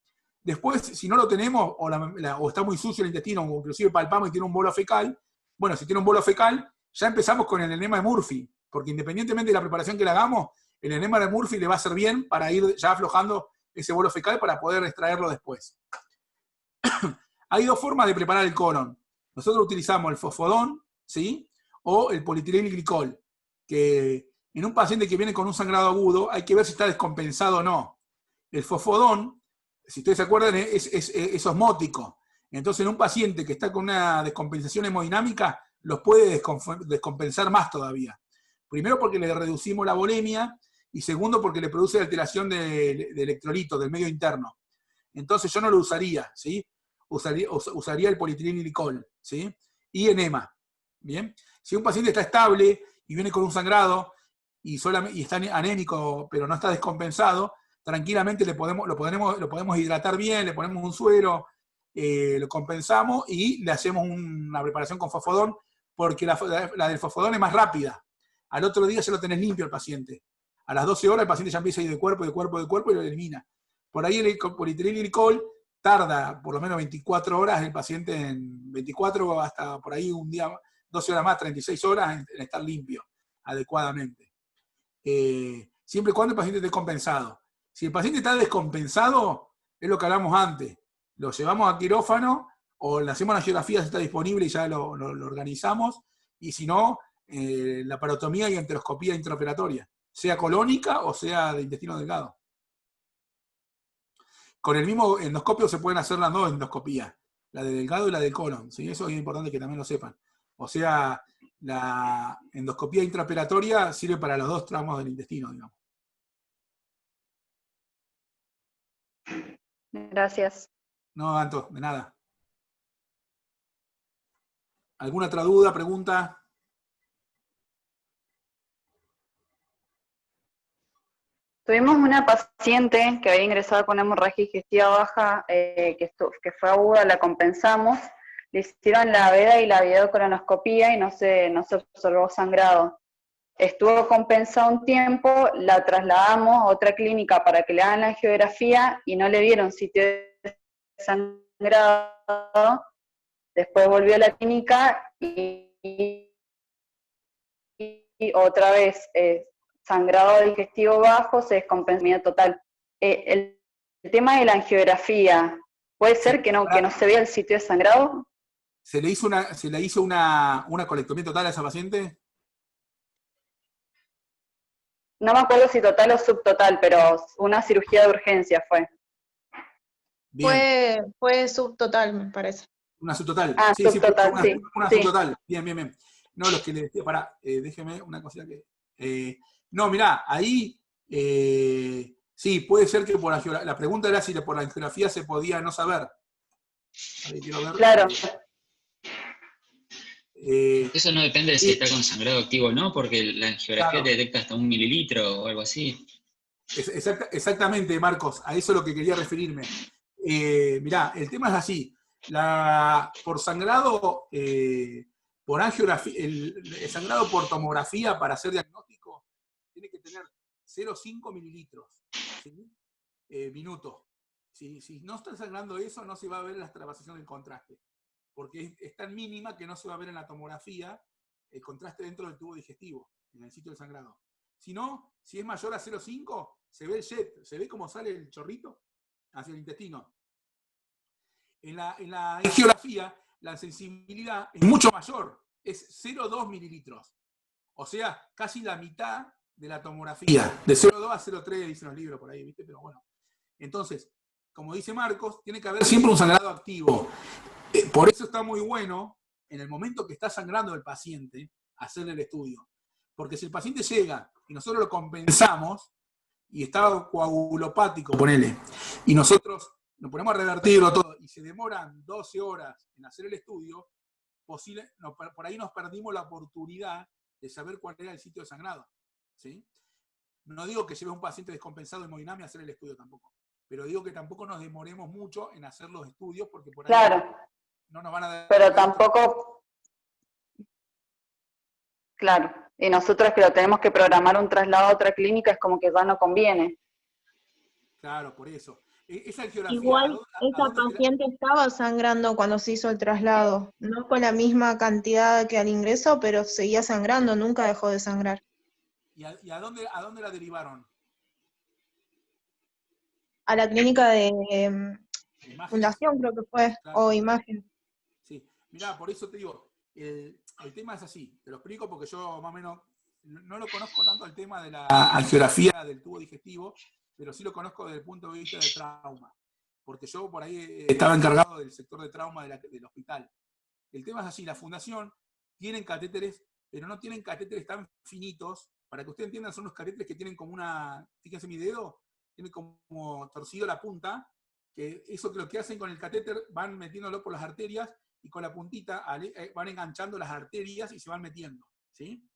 Después, si no lo tenemos, o está muy sucio el intestino, o inclusive palpamos y tiene un bolo fecal, bueno, si tiene un bolo fecal, ya empezamos con el enema de Murphy, porque independientemente de la preparación que le hagamos, el enema de Murphy le va a hacer bien para ir ya aflojando ese bolo fecal para poder extraerlo después. Hay dos formas de preparar el colon. Nosotros utilizamos el fosfodón, ¿sí? O el polietilenglicol, que en un paciente que viene con un sangrado agudo hay que ver si está descompensado o no. El fosfodón, si ustedes se acuerdan, es osmótico. Entonces, en un paciente que está con una descompensación hemodinámica, los puede descompensar más todavía. Primero porque le reducimos la volemia, y segundo porque le produce alteración de electrolitos del medio interno. Entonces yo no lo usaría, ¿sí? Usaría el polietilenglicol, ¿sí? Y enema, ¿bien? Si un paciente está estable y viene con un sangrado y está anémico pero no está descompensado, tranquilamente lo podemos hidratar bien, le ponemos un suero, lo compensamos y le hacemos una preparación con fosfodón, porque la del fosfodón es más rápida. Al otro día ya lo tenés limpio el paciente. A las 12 horas el paciente ya empieza a ir de cuerpo y lo elimina. Por ahí el polietilenglicol tarda por lo menos 24 horas el paciente, en 24 hasta por ahí un día, 12 horas más, 36 horas en estar limpio adecuadamente. Siempre y cuando el paciente esté compensado. Si el paciente está descompensado, es lo que hablamos antes. Lo llevamos a quirófano o le hacemos una angiografía si está disponible y ya lo organizamos. Y si no, la parotomía y enteroscopía intraoperatoria, sea colónica o sea de intestino delgado. Con el mismo endoscopio se pueden hacer las dos endoscopías, la de delgado y la de colon, ¿sí? Eso es importante que también lo sepan. O sea, la endoscopía intraoperatoria sirve para los dos tramos del intestino, digamos. Gracias. No, Anto, de nada. ¿Alguna otra duda, pregunta? Tuvimos una paciente que había ingresado con hemorragia digestiva baja, que fue aguda, la compensamos, le hicieron la veda y la videocolonoscopía y no se observó sangrado. Estuvo compensado un tiempo, la trasladamos a otra clínica para que le hagan la angiografía y no le vieron sitio de sangrado. Después volvió a la clínica y otra vez sangrado digestivo bajo, se descompensó total. El tema de la angiografía, ¿puede ser que no se vea el sitio de sangrado? ¿Se le hizo una colectomía total a esa paciente? No me acuerdo si total o subtotal, pero una cirugía de urgencia fue. Bien. Fue subtotal, me parece. Una subtotal. Ah, Sí, subtotal, una, sí. una Sí. subtotal. Bien. No, los que le decía, pará, déjeme una cosita que. No, mirá, ahí sí, puede ser que por la pregunta era si por la angiografía se podía no saber. Ahí quiero ver. Claro. Eso no depende de si está con sangrado activo o no, porque la angiografía Claro. te detecta hasta 1 mililitro o algo así. Exactamente, Marcos, a eso es lo que quería referirme. Mirá, el tema es así. Por sangrado, por angiografía, el sangrado por tomografía para hacer diagnóstico tiene que tener 0,5 mililitros, ¿sí? Minuto. Si no está sangrando eso, no se va a ver en la extravasación del contraste, porque es tan mínima que no se va a ver en la tomografía el contraste dentro del tubo digestivo, en el sitio del sangrado. Si no, si es mayor a 0,5, se ve el jet, se ve cómo sale el chorrito hacia el intestino. En la angiografía, la sensibilidad es mucho mayor, es 0,2 mililitros. O sea, casi la mitad de la tomografía. De 0,2 a 0,3 dicen los libros por ahí, ¿viste? Pero bueno. Entonces, como dice Marcos, tiene que haber siempre un sangrado activo. Por eso está muy bueno, en el momento que está sangrando el paciente, hacerle el estudio. Porque si el paciente llega y nosotros lo compensamos, y está coagulopático, ponele, y nosotros nos ponemos a revertirlo todo, y se demoran 12 horas en hacer el estudio, por ahí nos perdimos la oportunidad de saber cuál era el sitio de sangrado. ¿Sí? No digo que lleves a un paciente descompensado de hemodinamia a hacer el estudio tampoco, pero digo que tampoco nos demoremos mucho en hacer los estudios, porque por ahí Claro. no nos van a dar. Pero tampoco, claro, y nosotros que lo tenemos que programar un traslado a otra clínica es como que ya no conviene. Claro, por eso. Esa angiografía, Igual esa paciente estaba sangrando cuando se hizo el traslado, no con la misma cantidad que al ingreso, pero seguía sangrando, nunca dejó de sangrar. ¿Y a dónde la derivaron? A la clínica de ¿Imágenes? Fundación creo que fue, Claro. o Imagen. Sí, mirá, por eso te digo, el tema es así, te lo explico porque yo más o menos no lo conozco tanto el tema de la angiografía del tubo digestivo, pero sí lo conozco desde el punto de vista del trauma, porque yo por ahí estaba encargado del sector de trauma del hospital. El tema es así, la fundación tienen catéteres, pero no tienen catéteres tan finitos, para que ustedes entiendan, son unos catéteres que tienen como fíjense mi dedo, tiene como torcido la punta, que eso que lo que hacen con el catéter, van metiéndolo por las arterias, y con la puntita van enganchando las arterias y se van metiendo. ¿Sí?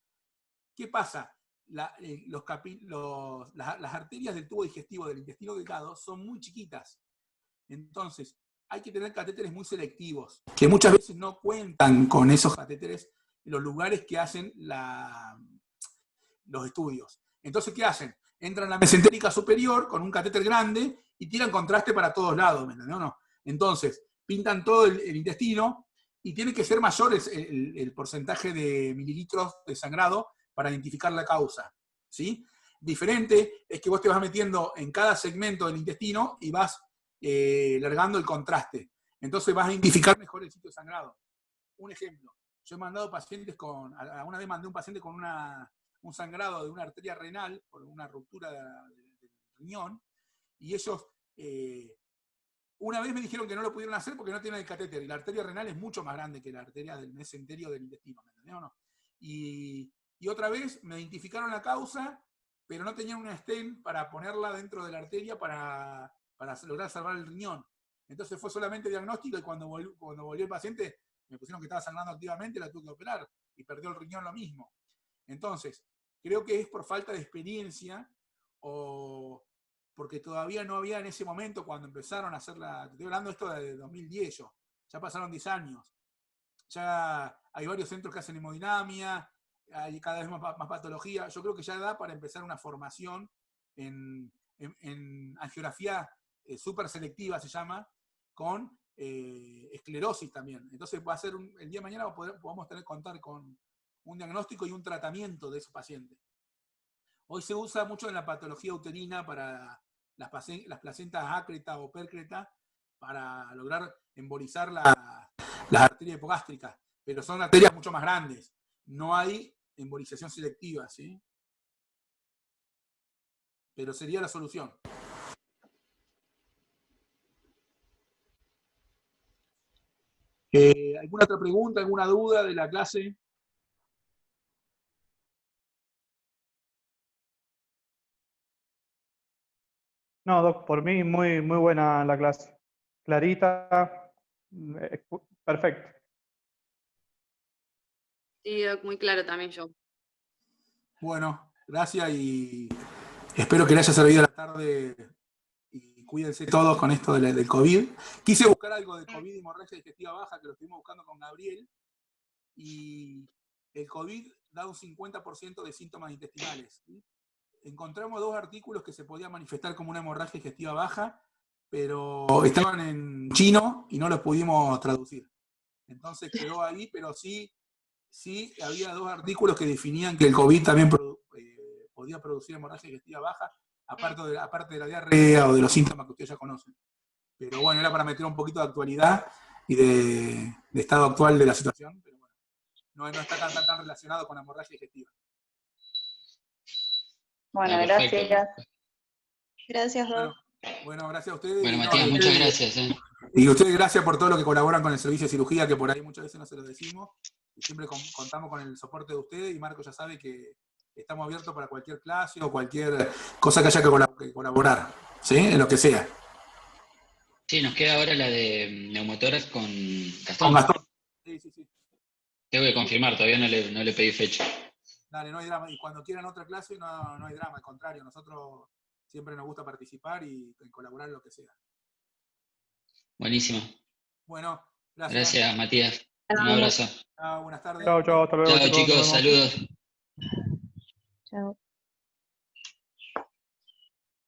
¿Qué pasa? Las arterias del tubo digestivo del intestino delgado son muy chiquitas. Entonces, hay que tener catéteres muy selectivos, que muchas veces no cuentan con esos catéteres en los lugares que hacen los estudios. Entonces, ¿qué hacen? Entran a la mesentérica superior con un catéter grande y tiran contraste para todos lados, ¿me entendés o no? Entonces, pintan todo el intestino y tiene que ser mayor el porcentaje de mililitros de sangrado para identificar la causa. ¿Sí? Diferente es que vos te vas metiendo en cada segmento del intestino y vas largando el contraste. Entonces vas a identificar mejor el sitio de sangrado. Un ejemplo, yo he mandado pacientes una vez mandé un paciente con un sangrado de una arteria renal por una ruptura del riñón, y ellos una vez me dijeron que no lo pudieron hacer porque no tienen el catéter, y la arteria renal es mucho más grande que la arteria del mesenterio del intestino, ¿me entendés o no? Y otra vez me identificaron la causa, pero no tenían una stent para ponerla dentro de la arteria para lograr salvar el riñón. Entonces fue solamente diagnóstico, y cuando volvió el paciente me pusieron que estaba sangrando activamente, la tuve que operar, y perdió el riñón lo mismo. Entonces, creo que es por falta de experiencia, o porque todavía no había en ese momento, cuando empezaron a hacer te estoy hablando esto de 2010 ya pasaron 10 años, ya hay varios centros que hacen hemodinamia, hay cada vez más patología. Yo creo que ya da para empezar una formación en angiografía súper selectiva, se llama, con esclerosis también. Entonces va a ser el día de mañana podemos contar con un diagnóstico y un tratamiento de esos pacientes. Hoy se usa mucho en la patología uterina para las placentas ácreta o pércreta, para lograr embolizar las arterias hipogástricas, pero son arterias mucho más grandes. No hay embolización selectiva, ¿sí? Pero sería la solución. ¿Alguna otra pregunta, alguna duda de la clase? No, Doc, por mí muy, muy buena la clase. Clarita, perfecto. Sí, Doc, muy claro también yo. Bueno, gracias y espero que les haya servido la tarde y cuídense todos con esto del COVID. Quise buscar algo de COVID y hemorragia digestiva baja, que lo estuvimos buscando con Gabriel, y el COVID da un 50% de síntomas intestinales, ¿sí? Encontramos 2 artículos que se podían manifestar como una hemorragia digestiva baja, pero estaban en chino y no los pudimos traducir. Entonces quedó ahí, pero sí había 2 artículos que definían que el COVID también podía producir hemorragia digestiva baja, aparte de la diarrea o de los síntomas que ustedes ya conocen. Pero bueno, era para meter un poquito de actualidad y de estado actual de la situación, pero bueno, no está tan relacionado con la hemorragia digestiva. Bueno, perfecto. gracias. Gracias, Doc. Bueno, gracias a ustedes. Bueno, y Matías, y muchas ustedes- gracias. Y ustedes gracias por todo lo que colaboran con el servicio de cirugía, que por ahí muchas veces no se lo decimos. Y siempre contamos con el soporte de ustedes, y Marco ya sabe que estamos abiertos para cualquier clase o cualquier cosa que haya que colaborar, ¿sí? En lo que sea. Sí, nos queda ahora la de neumotórax con Gastón. Con Gastón. Sí. Tengo que confirmar, todavía no le pedí fecha. Dale, no hay drama. Y cuando quieran otra clase, no hay drama. Al contrario, nosotros siempre nos gusta participar y colaborar en lo que sea. Buenísimo. Bueno, gracias. Gracias, Matías. Un abrazo. Chao, buenas tardes. Chao, hasta luego, Chao, chicos, nos vemos. saludos. Chao.